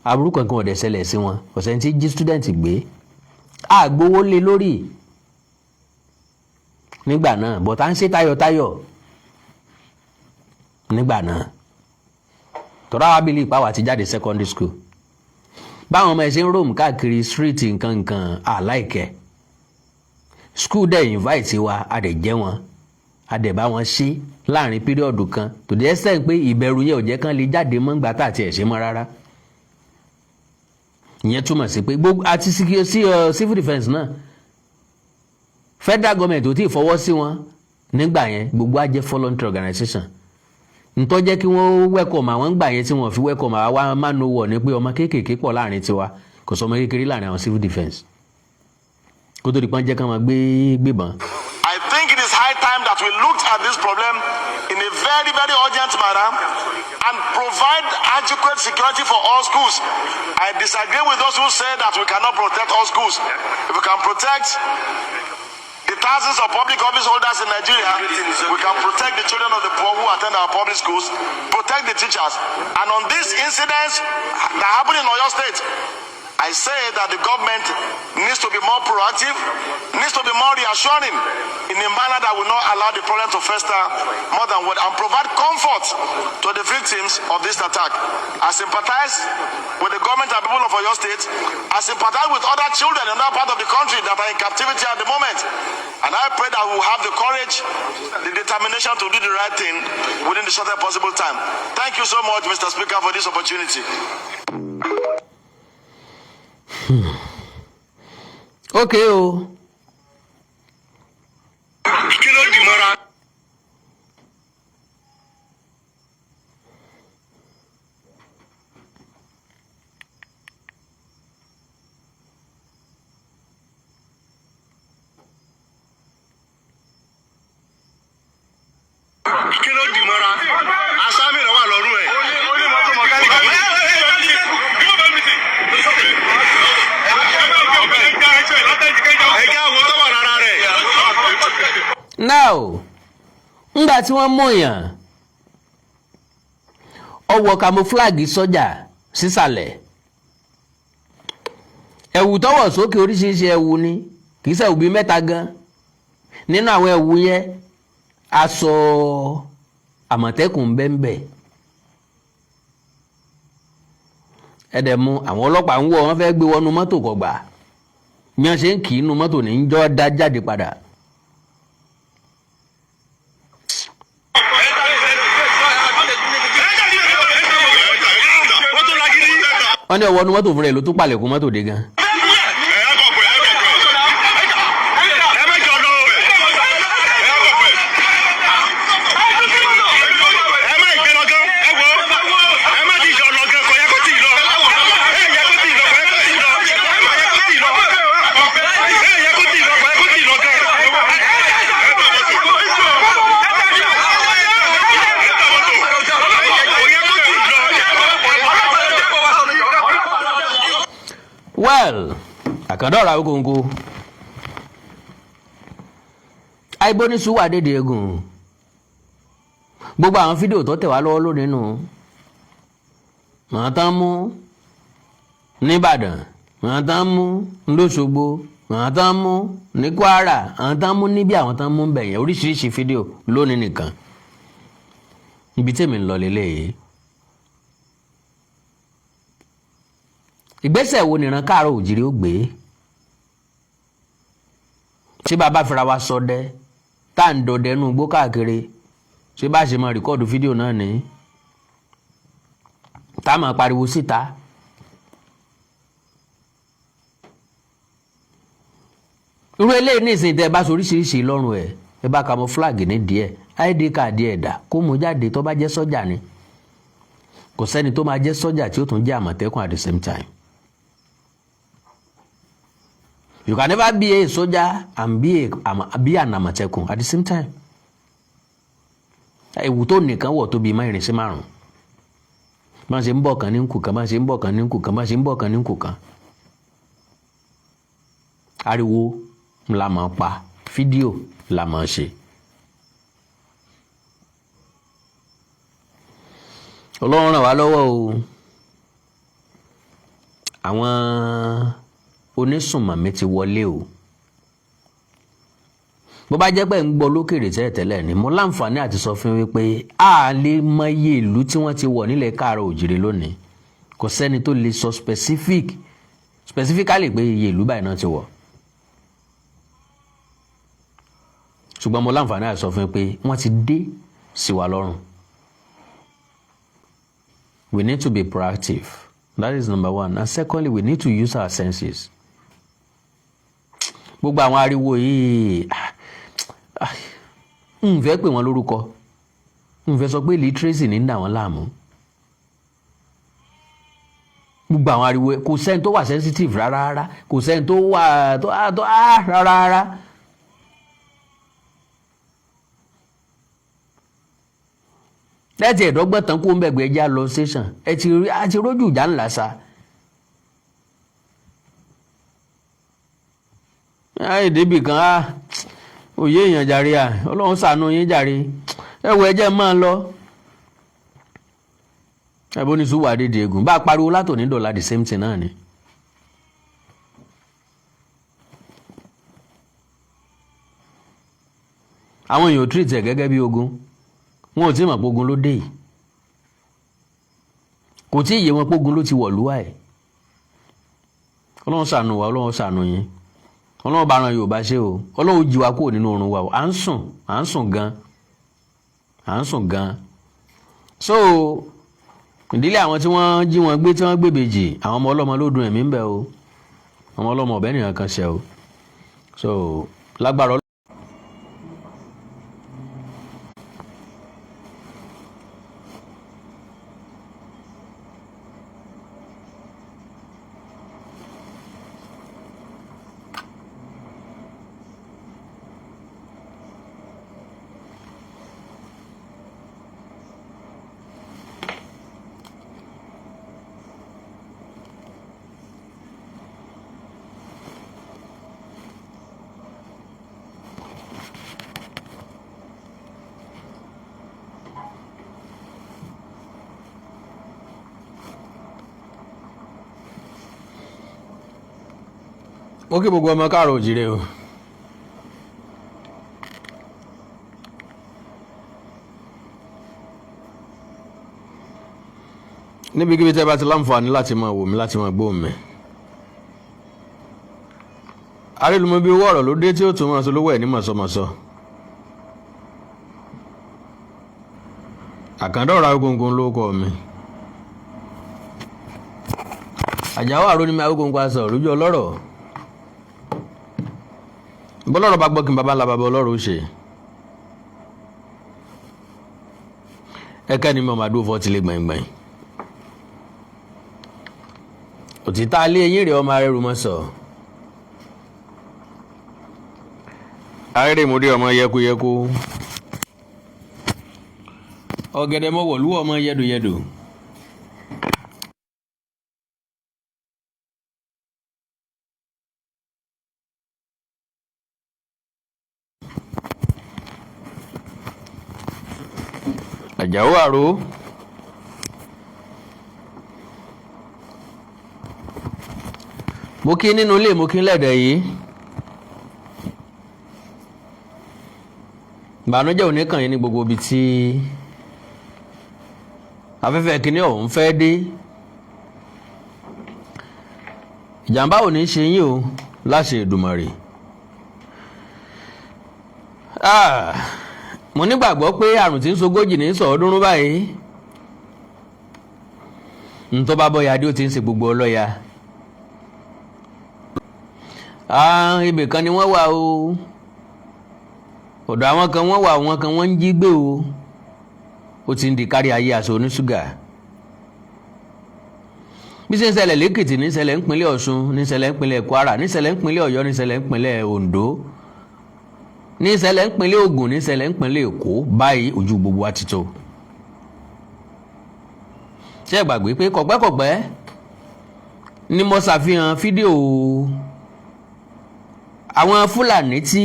aburú kankan ò dẹ̀ ṣẹlẹ̀ sí wọn, kò sẹ́ni tí jí student gbé, àgbowó lé lórí nígbà náà, but à ń ṣe tayọ̀tayọ̀ nígbà náà. tọ́ra wa bílí ìpáwà ti jáde secondary school, báwọn ọmọ ẹ̀ ṣe ń roam káàkiri street nǹkan àláìkẹ́, school dẹ̀ invite wa, a dẹ̀ jẹ́ wọn, a dẹ̀ bá wọn ṣe láàrin píríọ̀dù kan, to the extent pé ìbẹ̀rù yẹn ò jẹ́ kán lè jáde mọ́ ńgbà tá àti ẹ̀ ṣe mọ́ rárá. ìyẹn túmọ̀ sí pé gbogbo àti civil defence náà federal government ò tí ì fọwọ́ sí wọn nígbà yẹn, gbogbo á jẹ́ voluntary organization. ntọ́ jẹ́ kí wọ́n welcome àwọn gbà yẹn tí wọ́n fi welcome àwa máa no wọ̀ ní pé ọmọ kéékèèké pọ̀ láàrin tiwa, kò sọ ọmọ kékeré láàrin àwọn civil defence kó tó di pọ́n jẹ́ ká máa gbébọn. I think it is high time that we looked at this problem in a very, very urgent manner and provide adequate security for all schools. I disagree with those who say that we cannot protect all schools. If we can protect the thousands of public office holders in Nigeria, we can protect the children of the poor who attend our public schools, protect the teachers. And on these incidents that happened in Oyo State, I say that the government needs to be more proactive, needs to be more reassuring in a manner that will not allow the problem to fester more than what, and provide comfort to the victims of this attack. I sympathize with the government and people of Oyo State. I sympathize with other children in that part of the country that are in captivity at the moment. And I pray that we will have the courage, the determination to do the right thing within the shortest possible time. Thank you so much, Mr. Speaker, for this opportunity. Okay o. Kí ló dì mọ́ra? Kí ló dì mọ́ra? Asámi ló wà lọ́rùn ẹ̀. Ó ní mọ́tò mọ̀káníkà. Now ńgbà tí wọ́n mú yàn ọwọ́ camouflage sọ́jà sísàlẹ̀, ẹ̀wù tọ́wọ̀ sókè oríṣiríṣi ẹ̀wù ni, kì í ṣe ẹ̀wù bíi mẹ́ta gan. nínú àwọn ẹ̀wù yẹn aṣọ àmọ̀tẹ́kùn bẹ́ńbẹ́, ẹ̀dẹ̀ mú àwọn ọlọ́pàá ń wọ̀ wọ́n fẹ́ gbé wọnú mọ́tò kọgbà, bí wọ́n ṣe ń kì í nu mọ́tò ní ń jọ́ dá jáde padà. wọ́n ní ọwọ́ nu mọ́tò fúnra ẹ̀ ló tún palẹ̀kùn mọ́tò dé gan. Well, àkàndọ̀rọ̀ Awikonko àìbóníṣu wà dédé egun, gbogbo àwọn fídíò tó tẹ̀ wá lọ́wọ́ lónìí nù, wọ́n tán mú nìbàdàn, wọ́n tán mú lóṣogbo, wọ́n tán mú ní Kwara, wọ́n tán mú níbi àwọn tán mú bẹ̀yẹn, oríṣiríṣi fídíò lónìí nìkan. ibi tèmi ń lọ lélẹ́yìí, ìgbésẹ̀ wo nìran káàárọ̀ òjìrì ó gbé ṣé bàbá fira wa sọdẹ tá à ń dọdẹ nù gbó káàkiri ṣé bá ṣe máa rìkọ́ọ̀dù fídíò náà ní tá a máa pariwo síta irú eléyìí nísìnyí tẹ́ ẹ bá so oríṣiríṣi lọ́rùn ẹ bá camouflage ní díẹ̀ id card ẹ̀dà kó mú jáde tó bá jẹ́ sọ́jà ni kò sẹ́ni tó máa jẹ́ sọ́jà tí ó tún jẹ́ àmọ̀tẹ́kùn at the same time. You can never be a soldier and be an àmọ̀tẹ́kùn at the same time. Ewu tó nìkan wọ̀ tó bí mẹ́rin sí márùn-ún. Má ṣe ń bọ̀ kan ní nkù kan, má ṣe ń bọ̀ kan ní nkù kan, má ṣe ń bọ̀ kan ní nkù kan. Ariwo la máa pa, fídíò la máa ṣe. Ọlọ́run ràn wá lọ́wọ́ o. Àwọn onísùnmọ̀mí ti wọlé o. Bó bá jẹ́ pé ń gbọ́ lókèrè tẹ́lẹ̀ ni mo láǹfààní àti sọ fún wípé a lè mọ iye ìlú tí wọ́n ti wọ̀ nílẹ̀ káàárọ̀ òjìrì lónìí. Kò sẹ́ni tó lè sọ specifically pé iye ìlú báyìí náà ti wọ̀. Ṣùgbọ́n mo láǹfààní àti sọ fún pé wọ́n ti dé sí wa lọ́rùn. We need to be proactive. That is number one. And secondly, we need to use our senses. Gbogbo àwọn ariwo yìí ń fẹ́ pè wọ́n lórúkọ, ń fẹ́ sọ pé literacy ní dà wọ́n láàmú. Gbogbo àwọn ariwo kò sẹ́ni tó wà sensitive rárá, kò sẹ́ni tó wà rárá. Láti ẹ̀dọ́gbọ́n tán kó ń bẹ̀gbẹ̀ ẹja lọ station ẹ ti rójú ìjà ńlá sa. Ìdíbì kan òye èèyàn jàre Ọlọ́run ṣàánú yín jàre ẹ wo ẹjẹ́ máa lọ. Ẹbọn ní sùwà dédé egun bá pariwo látòní dọ̀la the same thing náà ni. Àwọn èèyàn treat ẹ̀ gẹ́gẹ́ bí ogun. Wọn ò tí mọ̀ pógun ló dé yìí. Kò tí ìyè wọn pógun ló ti wọ̀ lúwà ẹ̀. Ọlọ́run ṣàánú wa, Ọlọ́run ṣàánú yín. Ọlọ́run bá ran Yorùbá ṣe o. Ọlọ́run jí wa kúrò nínú oorun wa o. À ń sùn gan. So ìdílé àwọn tí wọ́n jí wọn gbé tí wọ́n gbèbèjì àwọn ọmọ ọlọ́mọ ló dùn ẹ̀mí ń bẹ o. Ọmọ ọlọ́mọ ọ̀bẹ nìkan kan ṣe o. So lágbára ó kí gbogbo ọmọ káàárọ̀ òjìrè o. Níbikíbi tẹ́ bá ti láǹfààní láti máa wò mí láti máa gbọ́ mi. Arélùmọ́ bí owó ọ̀rọ̀ ló dé tí ó tún máa sọ lówó ẹ̀ ní mọ̀sọ́mọ̀sọ́. Àkàndọ̀rọ̀ Awikonko ló kọ́ mi. Àjàwó àrò ní mi Awikonko aṣọ lójú ọlọ́rọ̀. Bọ́lọ́rọ̀ bá gbọ́ kí n bàbá ńlá bàbá ọlọ́rọ̀ ó ṣe. Ẹ̀kẹ́ ni mo máa dúró fọ́tí lé gbẹ̀ngbẹ̀ng. Òtítà alé eyín rẹ̀ ọmọ arẹ́rù mọ́ sọ. Arẹ́rẹ́ ìmúdé ọmọ yẹkuyẹku. Ọ̀gẹ̀dẹ̀ mọ́wọ̀ lúwọ̀ ọmọ yẹdùyẹdù. Àjàó àrò. Mo kí nínú ilé mo kí lẹ́dẹ̀ yìí. Ìbànújẹ́ òní kàn yín ní gbogbo ibi tí afẹ́fẹ́ kìíní ọ̀hún fẹ́ dé. ìjàmbá ò ní ṣe yín o láṣẹ Èdùmàrè. Mo nígbàgbọ́ pé àrùn tí ń ṣogójì ní sọ̀ọ́dúnrún báyìí ń tó bá bọ́ya dé ó ti ń ṣe gbogbo ọlọ́ya. Ibì kan ni wọ́n wà o, ọ̀dọ̀ àwọn kan wọ́n wà, àwọn kan wọ́n ń jí gbé o. Ó ti ń di kárí ayé aṣọ oníṣúgà. Bí ṣe ń ṣẹlẹ̀ lẹ́kìtì ní ṣẹlẹ̀ nípínlẹ̀ Ọ̀ṣun, ní ṣẹlẹ̀ nípínlẹ̀ Kwara, ní ṣẹlẹ̀ nípínlẹ̀ Ọ̀yọ́, ní ṣẹlẹ̀ nípínlẹ̀ Oǹdó, ní ṣẹlẹ̀ nípínlẹ̀ Ògùn, ní ṣẹlẹ̀ nípínlẹ̀ Èkó. Báyìí ojú gbogbo wa ti tó. Ṣé ẹ gbàgbé pé kọ̀pẹ́kọ̀pẹ́ ni mo ṣàfihàn fídíò àwọn Fúlàní tí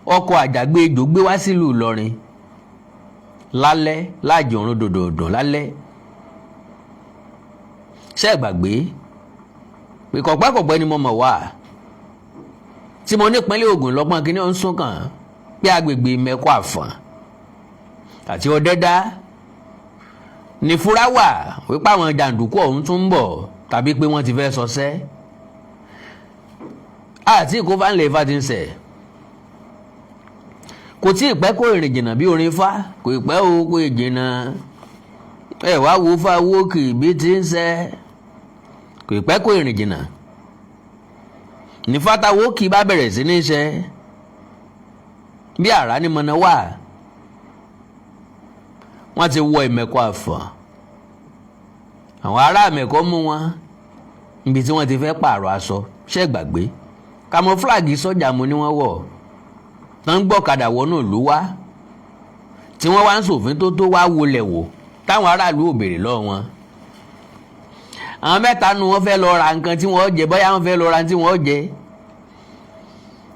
ọkọ̀ àjàgbéjò gbé wá sílùú Ìlọrin lálẹ́ láàjọrún dòdòdò lálẹ́. Ṣé ẹ gbàgbé pé kọ̀pẹ́kọ̀pẹ́ ni mo mọ̀ wá tí mo ní ìpínlẹ̀ Ògùn lọ́gbọ́n kí ni ó ń sún kàn pé agbègbè Mẹ́kọ̀ Àfọ̀n àti Ọ̀dẹ́dá ní fúra wà wípé àwọn jàǹdùkú ọ̀hún tún ń bọ̀ tàbí pé wọ́n ti fẹ́ sọsẹ́. Àti ìkófánlẹ̀ Ifá ti ń sẹ̀. Kò tí ì pẹ́ kó ìrìn jìnnà bí orin Ifá, kò ì pẹ́ o kó ìjìnnà. Ẹ wá wo Ifá wo kì í bí ti ń sẹ́. Kò ì pẹ́ kó ìrìn jìnnà. Ní fátá wo kì í bá bẹ̀rẹ̀ sí ní ṣẹ́. Bí àrá ní mọ̀nà wà. Wọ́n ti wọ Ìmẹ̀kọ Àfọ̀n. Àwọn ará Ìmẹ̀kọ mú wọn níbi tí wọ́n ti fẹ́ pààrọ̀ aṣọ. Ṣé gbàgbé kamọ́fúláàgì sọ́jà mo ní wọ́n wọ̀ tán gbọ́kadà wọnú ìlú wá tí wọ́n wá ń ṣòfin tó wá wọlé wò táwọn aráàlú ò béèrè lọ́wọ́ wọn. Àwọn mẹ́ta nu wọ́n fẹ́ lọ ra nǹkan tí wọ́n jẹ, bóyá wọ́n fẹ́ lọ ra tí wọ́n jẹ.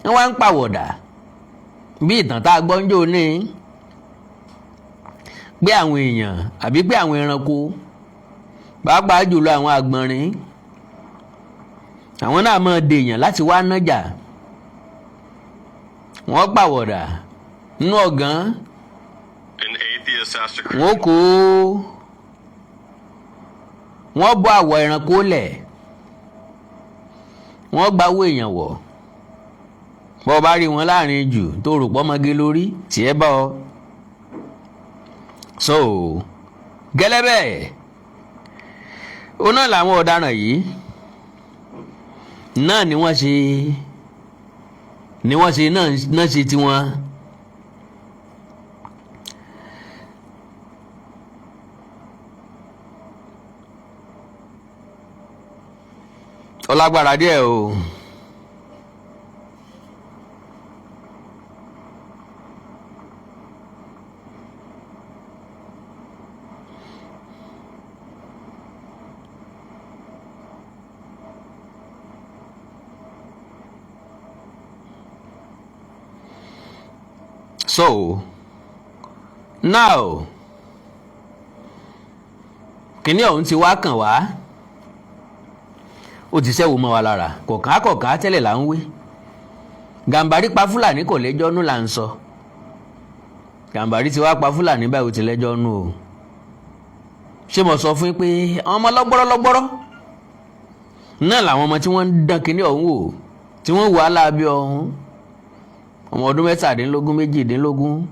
Wọ́n wá ń pàwọ̀dà bí ìtàn tá a gbọ́ ń jò ní pé àwọn èèyàn àbí pé àwọn ẹranko pàápàá jùlọ àwọn àgbọ̀nrín àwọn náà máa dèèyàn láti wá nájà. Wọ́n pàwọ̀dà nínú ọ̀gán. Wọ́n bọ́ àwọ̀ ẹranko lẹ̀. Wọ́n gba owó èèyàn wọ̀. Bọ́ bá rí wọn láàrin jù tó rò pọ́mọgé lórí tí ẹ bá ọ. So gẹ́lẹ́ bẹ́ẹ̀ ó náà làwọn ọ̀daràn yìí náà ni wọ́n ṣe náà ṣe tiwọn. Ọlágbára díẹ̀ o. So now kíní ọ̀hún ti wá kàn wá, ó ti ṣẹ́wó mọ́ wa lára. Kọ̀ọ̀ká tẹ́lẹ̀ là ń wí. Gàǹbàrí pa Fúlàní kò lẹ́jọ́ nú là ń sọ. Gàǹbàrí ti wá pa Fúlàní báyìí ó ti lẹ́jọ́ nú o. Ṣé mo sọ fún yín pé àwọn ọmọ lọ́gbọ́rọ́ náà làwọn ọmọ tí wọ́n ń dán kíní ọ̀hún wò tí wọ́n wò á láàbí ọ̀hún. Ọmọ ọdún 17, 18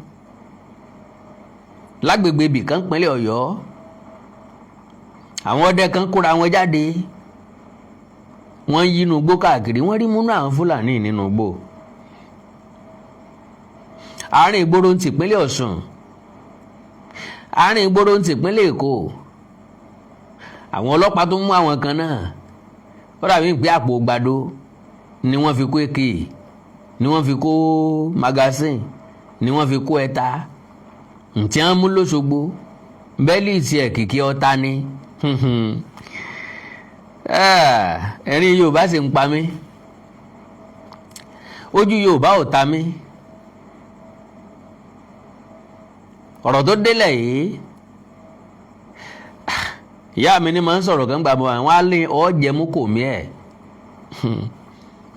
lágbègbè ibì kan pínlẹ̀ Ọ̀yọ́. Àwọn ọdẹ kan kóra wọn jáde, wọ́n yí inú igbó káàkiri, wọ́n rí múnú àwọn Fúlàní nínú igbó. Àárín ìgboro ń tìpínlẹ̀ Ọ̀ṣun, àárín ìgboro ń tìpínlẹ̀ Èkó. Àwọn ọlọ́pàá tó mú àwọn kan náà, ó dàbí pé àpò gbàdo ni wọ́n fi kó èké, ni wọ́n fi kó magasin, ni wọ́n fi kó ẹta. Ntí wọ́n mú lóṣogbo bẹ́ẹ̀lì tí ẹ̀ kìkì ọta ni. Ẹ̀rín Yorùbá sì ń pa mí, ojú Yorùbá ò ta mí. Ọ̀rọ̀ tó délẹ̀ yìí, ìyá mi ni máa ń sọ̀rọ̀ kan gbà bọ́ àwọn alẹ́ ọ̀jẹ̀ mú kò mí ẹ̀.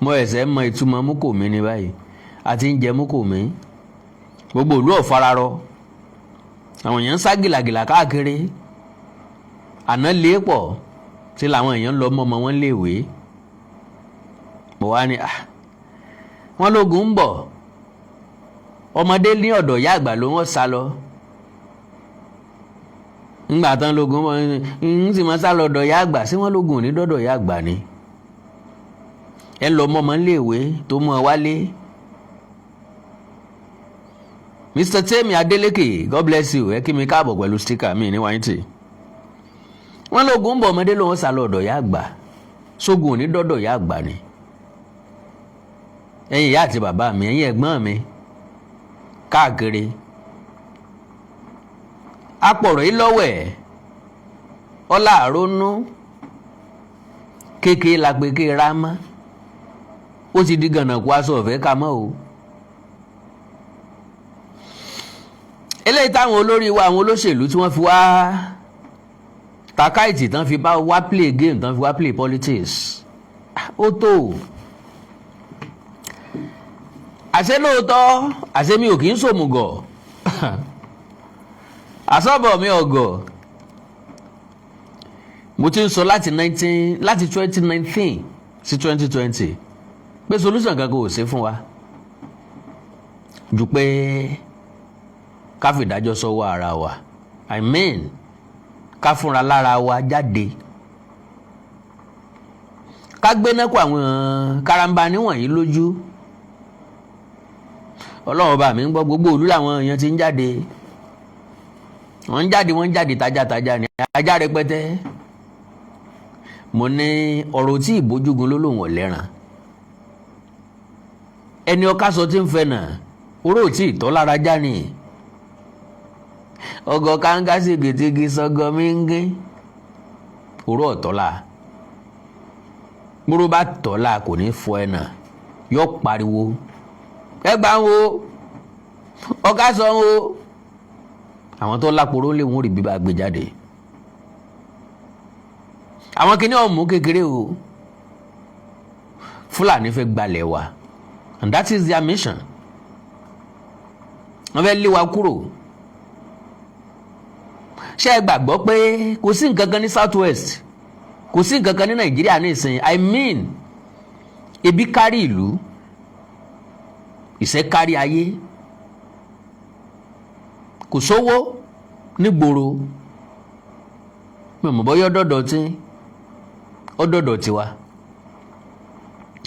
Mo ẹ̀sẹ̀ mọ ìtumọ̀ mú kò mí ní báyìí, àti ń jẹ mú kò mí. Gbogbo ìlú ọ̀fararọ, àwọn èèyàn ń sá gìlàgìlà káàkiri. Àná lé pọ̀ tí làwọn èèyàn lọ mọ́ ọmọ wọn léèwé mo wá ní wọ́n lógun ń bọ̀ ọmọdé ní ọ̀dọ̀ ìyá àgbà ló wọ́n sá lọ ńgbà tán lógun ń sì máa sá lọ ọ̀dọ̀ ìyá àgbà sí wọ́n lógun ní dọ́dọ̀ ìyá àgbà ni ẹ lọ mọ́ ọmọ léèwé tó mọ́ wálé. Mr. Temi Adeleke, God bless you. Ẹ kí mi káàbọ̀ pẹ̀lú sticker mi ní wáyìntì. Wọ́n lógun ń bọ̀ ọmọdé ló wọ́n sá lọ ọ̀dọ̀ ìyá àgbà. Sógun ò ní dọ́dọ̀ ìyá àgbà ni. Ẹ̀yin ìyá àti bàbá mi, ẹ̀yin ẹ̀gbọ́n mi. Káàkiri. Apọ̀rọ̀ yìí lọ́wọ́ ẹ̀. Ọlá àrónú. Kéèké la pé ké ra mọ́. Ó ti di gànà kó aṣọ ọ̀fẹ́ ká mọ́ o. Eléyìí táwọn olórí wa àwọn olóṣèlú tí wọ́n fi wá takáìtì tán fi bá wá play game tán fi wá play politics ó tó àṣẹ lóòótọ́ àṣẹ mi ò kì í sòmùgọ̀ àsọ̀bọ̀ mi ọ̀gọ̀ mo ti ń sọ láti 2019 sí 2020 pé solution kankan ò sí fún wa jù pé ká fi ìdájọ́ sọ́wọ́ ara wa I mean ká fúnra lára wa jáde ká gbéná kó àwọn karamba níwọ̀nyí lójú ọlọ́run bá mi ń gbọ́ gbogbo òlú làwọn èèyàn ti ń jáde wọ́n ń jáde tajàtajà ní ajá rẹpẹtẹ mo ní ọ̀rọ̀ tí ìbójúgun ló lòun ọ̀lẹ́ràn ẹni ọká sọ tí ń fẹ́ nà oró tí ìtọ́ lára já ni ọgọ kanga sìgìtìgì sọgọ míngé òró ọ̀tọ́lá gbóró bá tọ́lá kò ní fọ ẹ̀nà yọ pariwo ẹgbà ń wo ọgá sọ ń wo àwọn tó láporó lè wọ́n rí bíbá gbé jáde àwọn kìíní ọ̀mú kékeré o Fúlàní fẹ́ gbalẹ̀ wa and that is their mission wọ́n fẹ́ lé wa kúrò. Ṣé ẹ gbàgbọ́ pé kò sí nǹkan kan ní South West kò sí nǹkan kan ní Nàìjíríà ní ìsìn I mean ebi kárí ìlú ìṣẹ́ kárí ayé kò sówó nígboro mi ò mọ̀ bọ́ yọ́dọ̀dọ̀ tí ọdọ̀dọ̀ tiwa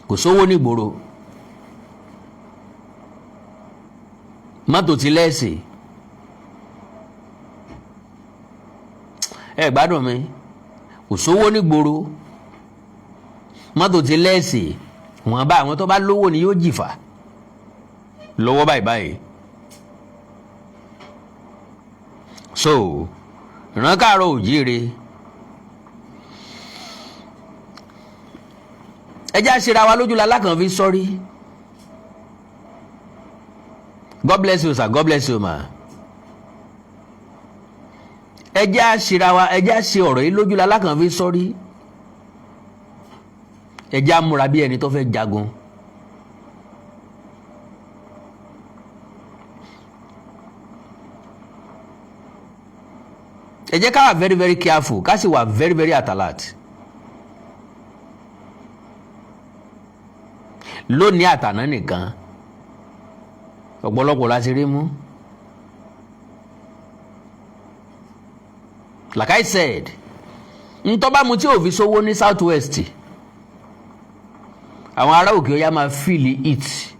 kò sówó nígboro mọ́tò ti lẹ́ẹ̀sì ẹ gbádùn mi kò sówó nígboro mọ́tò ti lẹ́ẹ̀sì wọ́n bá àwọn tó bá lówó ni yóò jìfà lọ́wọ́ báyìí so ìran káàárọ̀ oòjíire ẹjẹ́ àṣírà wa lójú lalákàn fi sọ́rí God bless you sir, God bless you ma. Ẹjẹ́ àṣírà wa ẹjẹ́ àṣe ọ̀rọ̀ yìí lójú lalákàn fi sọ́rí ẹjẹ́ àmúra bí ẹni tó fẹ́ jagun. Ẹ jẹ́ ká wà very very careful ká sì wà very very at alert. Lónìí àtàná nìkan ọ̀pọ̀lọpọ̀ la ti rí mú. Like I said ntọ́ba mu tí òfin sówó ní South West àwọn ará òkè ọya máa feel it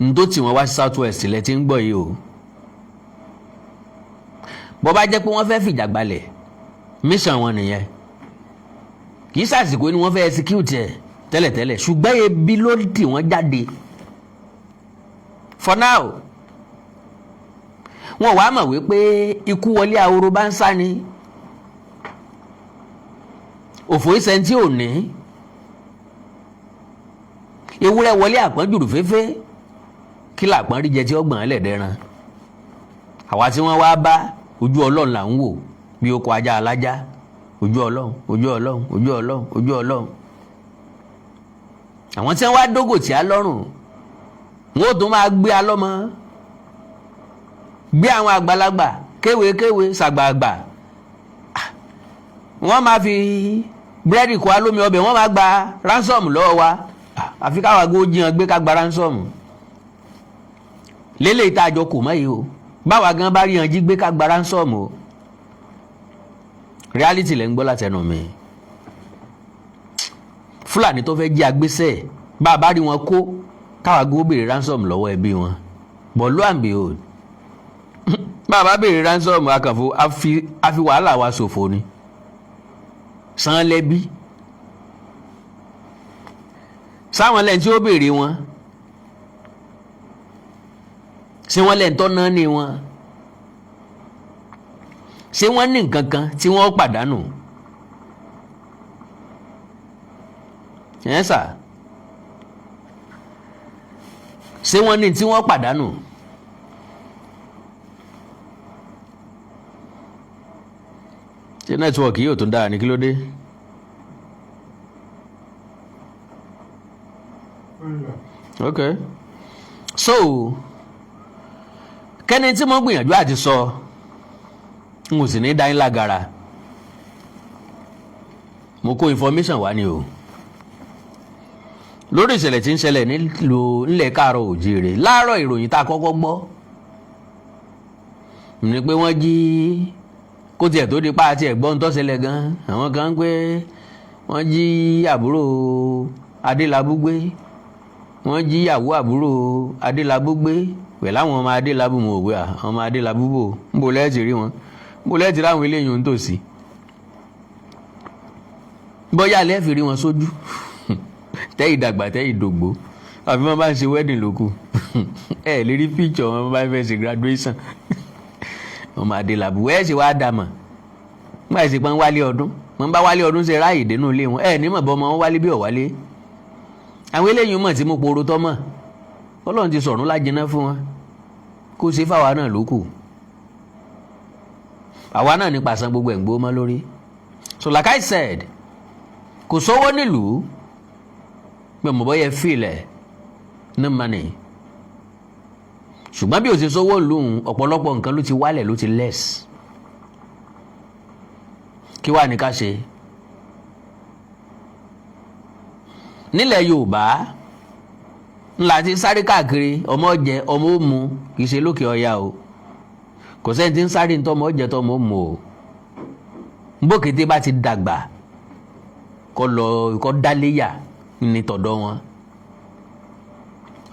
ntó tí wọ́n wá sí South West lẹ ti ń gbọ́ yìí o. Bọ́ bá jẹ́ pé wọ́n fẹ́ fìjà gbalẹ̀ mission wọn nìyẹn kì í sàsìkò ni wọ́n fẹ́ execute ẹ̀ tẹ́lẹ̀tẹ́lẹ̀ ṣùgbọ́n ebi ló tì wọ́n jáde for now wọ́n wàá mọ̀ wípé ikú wọlé ahoro bá ń sá ni òfò ìsẹ́ntì òní ewúrẹ́ wọlé àpọ́njùrù fẹ́fẹ́ kí làpọ́n rí jẹ tí ó gbọ̀n ẹlẹ́dẹ̀ẹ́ran àwa tí wọ́n wá bá ojú ọlọ́run là ń wò bí oko ajá alájá ojú ọlọ́run ojú ọlọ́run ojú ọlọ́run ojú ọlọ́run àwọn tí wọ́n wá dógò tí á lọ́rùn wọ́n ó tún máa gbé alọ́mọ gbé àwọn àgbàlagbà kéwèé sàgbààgbà wọ́n máa fi búrẹ́dì kó alómi ọbẹ̀ wọ́n máa gba ransom lọ́wọ́ wa àfi káwa gbó jiyàn gbé ká gba ransom lélẹ̀ ìta àjọ kò mọ́ yìí o báwa gan bá rí yanjú gbé ká gba ransom o reality lẹ́ ń gbọ́ látẹnu mi Fúlàní tó fẹ́ jí agbésẹ̀ bá a bá rí wọn kó káwa gbó béèrè ransom lọ́wọ́ ẹbí wọn but lo and behold bá a bá béèrè ransom akànfò a fi wàhálà wa ṣòfò ni san lẹ́bí sáwọn lẹ́yìn tí ó béèrè wọn ṣé wọ́n lẹ́yìn tó ná ní wọn ṣé wọ́n ní nǹkan kan tí wọ́n pàdánù ẹ̀ sà ṣé wọ́n ní tí wọ́n pàdánù ṣé nẹ́tíwọ̀kì yóò tún dára ní kí ló dé. Okay so kẹ́ni tí mo gbìyànjú àti sọ n ò sì ní dání lágara mo kó information wá ni o lórí ìṣẹ̀lẹ̀ tí ń ṣẹlẹ̀ nílẹ̀ káàárọ̀ òjíire láàárọ̀ ìròyìn tá a kọ́kọ́ gbọ́ ni pé wọ́n jí kó tiẹ̀ tó di pa àti ẹ̀gbọ́n tó ṣẹlẹ̀ gan àwọn kan ń pé wọ́n jí àbúrò Adélabú gbé wọ́n jí Yawo àbúrò Adélabú gbé pẹ̀lú àwọn ọmọ Adélabú mọ̀ òwe ọmọ Adélabú bò ń bò lẹ́ẹ̀tì rí wọn ń bò lẹ́ẹ̀tì ráwọn eléyìí ń tòsí bóyá lẹ́ẹ̀fì rí wọn sójú tẹ́ ìdàgbà tẹ́ ìdògbò àfi wọ́n bá ń ṣe wedding lókù ẹ lè rí picture wọn bá fẹ́ ṣe graduation ọmọ Adélabú ẹ ṣe wá dàmọ̀ nígbà tí wọ́n wálé ọdún wọ́n bá wálé ọdún ṣe ráàyè dénú ilé wọn ẹ ní mọ̀ bọ́ ọmọ wọn wálé bí ọ̀wálé àwọn eléyìí mọ̀ tí mo poro tọ́mọ̀ Ọlọ́run ti sọ̀rún lájẹná fún wọn kó ṣe fáwa náà lókù àwa náà ní pàṣán gbogbo ẹ̀ ń gbó mọ́ lórí so like I said kò sówó nílùú pé mo bọ́yẹ fílẹ̀ ní mọ́nì ṣùgbọ́n bí o ṣe sówó lóhun ọ̀pọ̀lọpọ̀ nǹkan ló ti wálẹ̀ ló ti less kí wàá ní ká ṣe nílẹ̀ Yorùbá ńlá ti sáré káàkiri ọmọ jẹ ọmọ ó mu kì í ṣe lókè ọya o kò sẹ́ni tí ń sáré ní tọmọ jẹ tọmọ ó mu o bókété bá ti dàgbà kọ́ dáléyà ní tọ̀dọ̀ wọn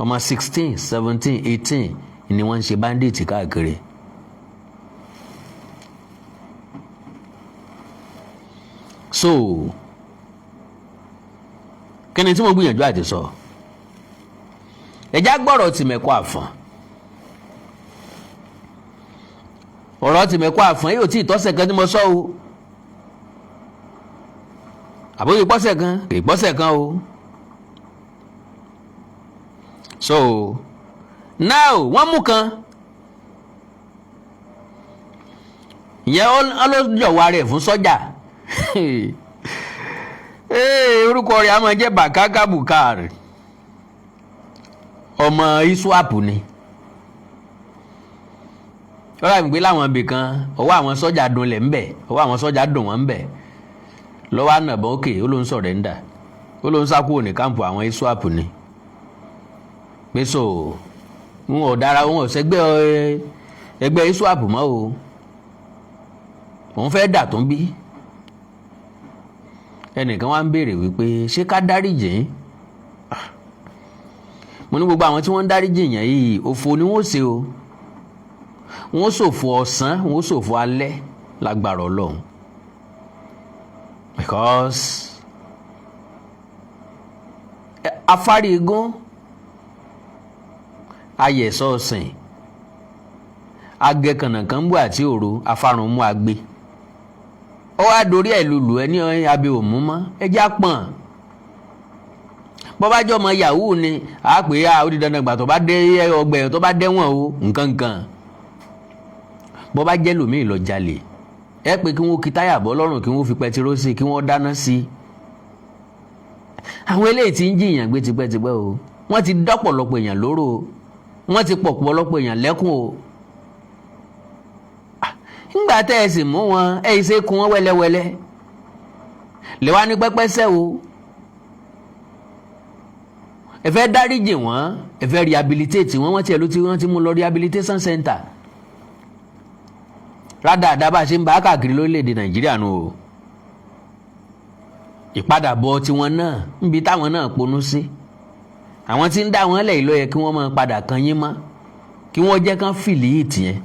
ọmọ 16 17 18 ni wọ́n ń ṣe bandit káàkiri so kí ni tí mo gbìyànjú àti sọ ẹjá gbọ́rọ̀ tìmẹ̀kọ àfọ̀n ọ̀rọ̀ tìmẹ̀kọ àfọ̀n yóò tí ìtọ́sẹ̀ kan tí mo sọ o àbóyè pọ́sẹ̀ kan kì í pọ́sẹ̀ kan o so now wọ́n mú kan ìyẹn ọlọ́jọ̀wá rẹ̀ fún sọ́jà orúkọ rẹ̀ a máa jẹ́ Bàkáká Bùkárì ọmọ Iswapu ni ọ̀rọ̀ àmì pé láwọn ibì kan ọwọ́ àwọn sọ́jà dunlẹ̀ ńbẹ̀ ọwọ́ àwọn sọ́jà dùn wọ́n ńbẹ̀ lọ́wọ́ ànàbọ̀ òkè ó ló ń sọ̀rẹ́ńdà ó ló ń sá kúrò ní kámpù àwọn Iswapu ni pé so wọn ò dára wọn ò sẹ́gbẹ́ ẹgbẹ́ Iswapu mọ́ o òun fẹ́ dà tó ń bí ẹnìkan wá ń béèrè wípé ṣé ká dáríjì yín mo ní gbogbo àwọn tí wọ́n ń dáríjì yàn yìí òfò ni wọ́n ṣe o wọ́n ṣòfò ọ̀sán wọ́n ṣòfò alẹ́ lágbára Ọlọ́run because afárí igún ayẹ̀sọ́ ọ̀sìn agẹkànnàkànbù àti òru afárun mú agbe ó wá dorí ẹ̀ lulù ẹ ní abẹ òmú mọ́ ẹjẹ́ àpọ̀n bọ́bájọ́ ọmọ yahoo ni a pè é ó di dandan gbà tó bá dé ọgbà ẹ̀yàn tó bá dẹ́wọ̀n o nǹkan nǹkan bọ́bá jẹ́ lòmíì lọ jalè ẹ pé kí wọ́n kí táyà bọ́ lọ́rùn kí wọ́n fi pẹtiró sí kí wọ́n dáná sí àwọn eléyìí tí ń jìyàn gbé tipẹ́tipẹ́ o wọ́n ti dọ́pọ̀lọpọ̀ èèyàn lóró o wọ́n ti pọ̀pọ̀lọpọ̀ èèyàn lẹ́kùn o ńgbà tẹ́ ẹ sì mú wọn ẹ ṣe kún wọn wẹ́lẹ́wẹ́lẹ́ lè wá ní pẹ́pẹ́sẹ́ o ẹ fẹ́ dáríjì wọ́n ẹ fẹ́ rehabilitate wọ́n tiẹ̀ ló ti wọ́n ti mú lọ rehabilitation center rádàdà bá ṣe ń bá káàkiri lórílẹ̀‐èdè Nàìjíríà nù o ìpadàbọ̀ tiwọn náà níbi táwọn náà ponú sí àwọn tí ń dá wọn lẹ́yìn ló yẹ kí wọ́n máa padà kan yín mọ́ kí wọ́n jẹ́ kán fìlì yìí tìyẹn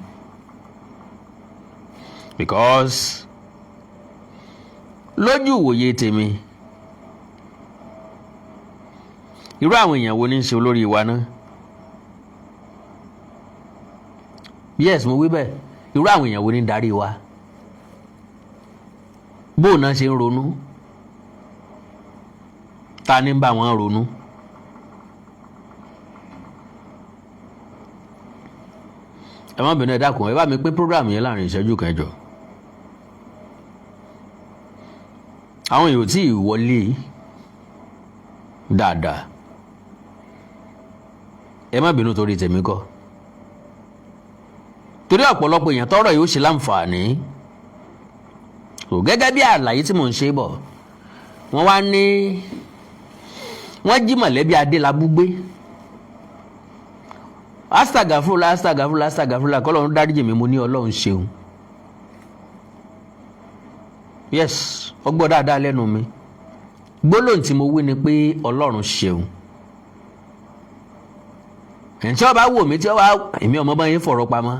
because lójú ìwòye tèmi irú àwọn èèyàn wo ní í ṣe olórí wa náà yes mo wí bẹ́ẹ̀ irú àwọn èèyàn wo ní darí wa bóun náà ṣe ń ronú ta ni ń bá wọn ronú ẹ má bínú ẹ dákun ẹ bá mi pín program yẹn láàrin ìṣẹ́jú kẹjọ àwọn èèyàn tí ì wọlé dáadáa ẹ má bínú torí tèmi kọ́ torí ọ̀pọ̀lọpọ̀ èèyàn tọ́rọ̀ yóò ṣe láǹfààní gẹ́gẹ́ bí àlàyé tí mò ń ṣe bọ̀ wọ́n wá ní wọ́n jí mọ̀lẹ́bí Adélabú gbé astagafula kọ́lọ́run dáríjì mi mo ní Ọlọ́run ṣeun yes ọgbọ́ dáadáa lẹ́nu mi gbólóhùn tí mo wí ni pé Ọlọ́run ṣeun ẹ̀ tí wọ́n bá wò mí tí wọ́n bá èmi ọmọ bá yín fọ̀rọ̀ pamọ́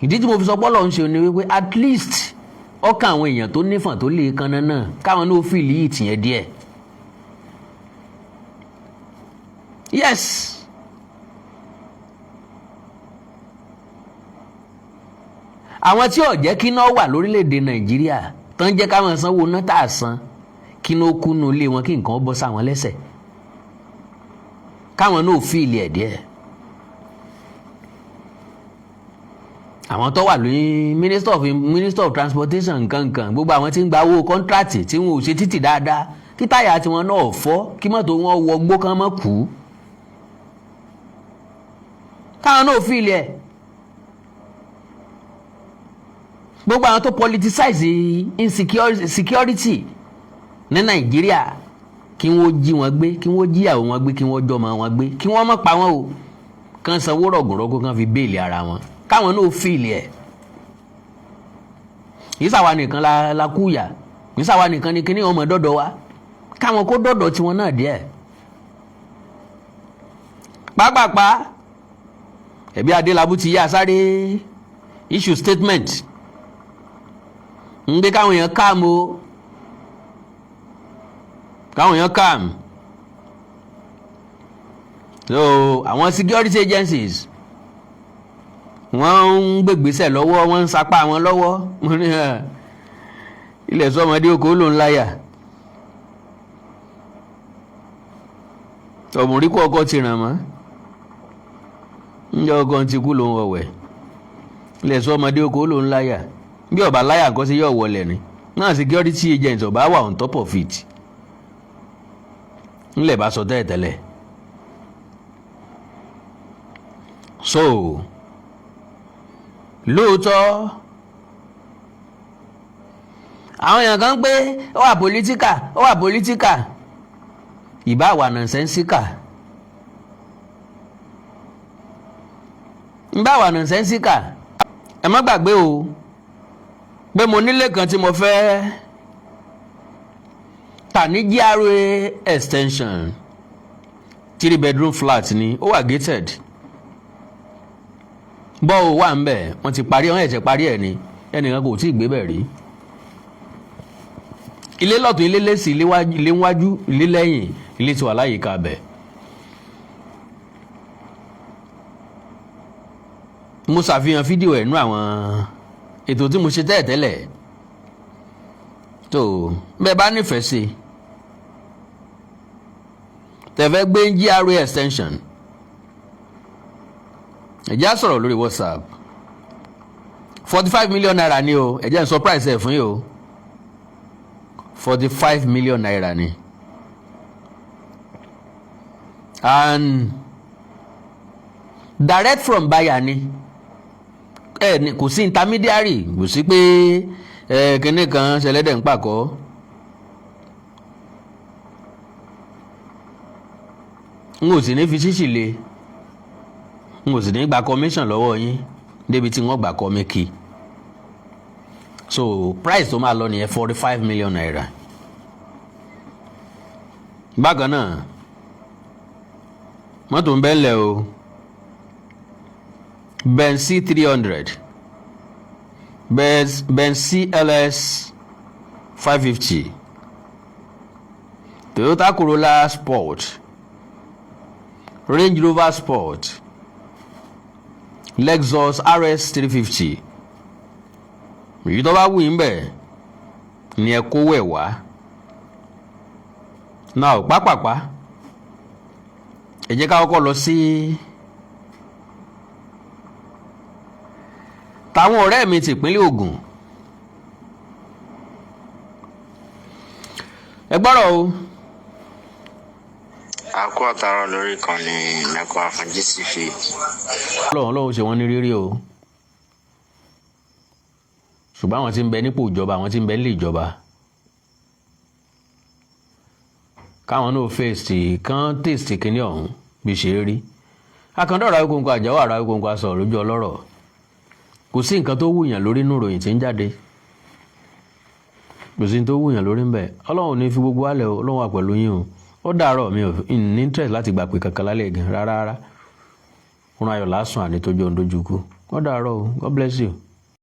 ìdí tí mo fi sọ pé Ọlọ́run ṣeun ni wípé at least ọkàn àwọn èèyàn tó nífọ̀n tó lè kan náà káwọn ní ó fìlì yìí tìyẹn díẹ̀ yes àwọn tí ò jẹ́ kí iná wà lórílẹ̀‐èdè Nàìjíríà tán jẹ́ káwọn sanwó ná tá a san kí iná kúnnú ilé wọn kí nǹkan bọ́ sáwọn lẹ́sẹ̀ káwọn náà fìlì ẹ̀ díẹ̀ àwọn tó wà lóyún minister of transportation nǹkan gbogbo àwọn tí ń gba owó kọ́ńtrátì tí wọn ò ṣe títì dáadáa kí táyà tiwọn náà fọ́ kí mọ́tò wọn wọ gbó kán mọ́ kú káwọn náà fìlì ẹ̀ gbogbo àwọn tó politicize insecurity ní Nàìjíríà kí wọ́n jí wọn gbé kí wọ́n jíyàwó wọn gbé kí wọ́n jọmọ wọn gbé kí wọ́n má pa wọn o kàn sanwó rọ̀gùnrọ̀gùn kan fi béèlì ara wọn káwọn náà fìlì ẹ̀ ìsàwà nìkan la kúyà ìsàwà nìkan ni kíní ọmọ dọ́dọ̀ wa káwọn kó dọ́dọ̀ tiwọn náà díẹ̀ pápápá ẹ̀bí Adélabú ti yá sáré issue statement ń gbé káwọn èèyàn calm o káwọn èèyàn calm so àwọn security agencies wọ́n ń gbègbèsẹ̀ lọ́wọ́ wọ́n ń sapá wọn lọ́wọ́ ilẹ̀ sọmọdé oko ló ń láyà ọmọrí kó ọkọ ti ràn mọ́ ǹjẹ́ ọkọ ti kú ló ń wọ̀wẹ̀ ilẹ̀ sọmọdé oko ló ń láyà bí ọba láyà kọ́ sí yóò wọlé ni náà security agents ọba wà on top of it ńlẹ̀ bá sọ tẹ́lẹ̀ so lóòótọ́ àwọn èèyàn kan pé ó wà pòlítíkà ìbá wà nọ̀nsẹ́nsíkà ẹ má gbàgbé o pé mo nílé kan tí mo fẹ́ tà ní GRA extension 3 bedroom flat ni ó wà gated bọ́ọ̀ wà ń bẹ̀ wọ́n ti parí wọ́n ẹ̀ṣẹ̀ parí ẹ̀ ni ẹnìkan kò tí ì gbé bẹ̀ rí ilé lọ́tún ilé lẹ́sì ilé wájú ilé lẹ́yìn ilé tí wà láyìíká bẹ̀ mo ṣàfihàn fídíò ẹ̀ nú àwọn ètò tí mo ṣe tẹ́lẹ̀ tó bẹ́ẹ̀ bá nífẹ̀ẹ́ sí tẹ̀fẹ́ gbé GRA extension ẹ jẹ́ á sọ̀rọ̀ lórí WhatsApp 45 million naira ni o ẹ jẹ́ n surprise ẹ̀ fún yìí o 45 million naira ni and direct from buyer ni kò sí intermediary kò sí pé kíní kan ṣẹlẹ́dẹ̀ ń pàkọ́ n ò sì ní fi ṣíṣì le, n ò sì ní gba commission lọ́wọ́ yín débi tí wọ́n gbà kọ́ mi kì. So price tó máa lọ nìyẹn 45 million naira. Bákan náà mọ́tò ń bẹ́ńlẹ̀ o, Benz C300, Benz CLS 550, Toyota Corolla Sport, Range Rover Sport, Lexus RS 350. Èyí tó bá wù yín bẹ́ẹ̀ ni ẹ kó wẹ̀ wá. Now pápápá ẹ jẹ́ ká kọ́kọ́ lọ sí táwọn ọ̀rẹ́ mi tìpínlẹ̀ Ògùn. Ẹ gbọ́rọ̀ o. Akó àtàrà lórí kan ní mẹ́kọ́ àfọ̀njí sí fi. Ọlọ́run ṣe wọ́n ní rírí o. Ṣùgbọ́n àwọn tí ń bẹ nípò ìjọba, àwọn tí ń bẹ nílé ìjọba, káwọn náà fèsì kan tèsì kínní ọ̀hún bí ṣe rí. Akandọ̀rọ̀ Awikonko àjàwọ̀ àrà Awikonko aṣọ lójú ọlọ́rọ̀. Kò sí nǹkan tó wùyàn lórí inú ìròyìn tí ń jáde. Kò sí nǹkan tó wùyàn lórí ń bẹ̀. Ọlọ́run ní fi gbogbo wálẹ̀ o, Ọlọ́run wà pẹ̀lú yín o. Ó dàárọ̀ mi ò ní interest láti gbà pé kankan lálẹ́ gan rárá. Òun ayọ̀ lásán àní tó jọ ń dojú kú. Ó dàárọ̀ o. God bless you.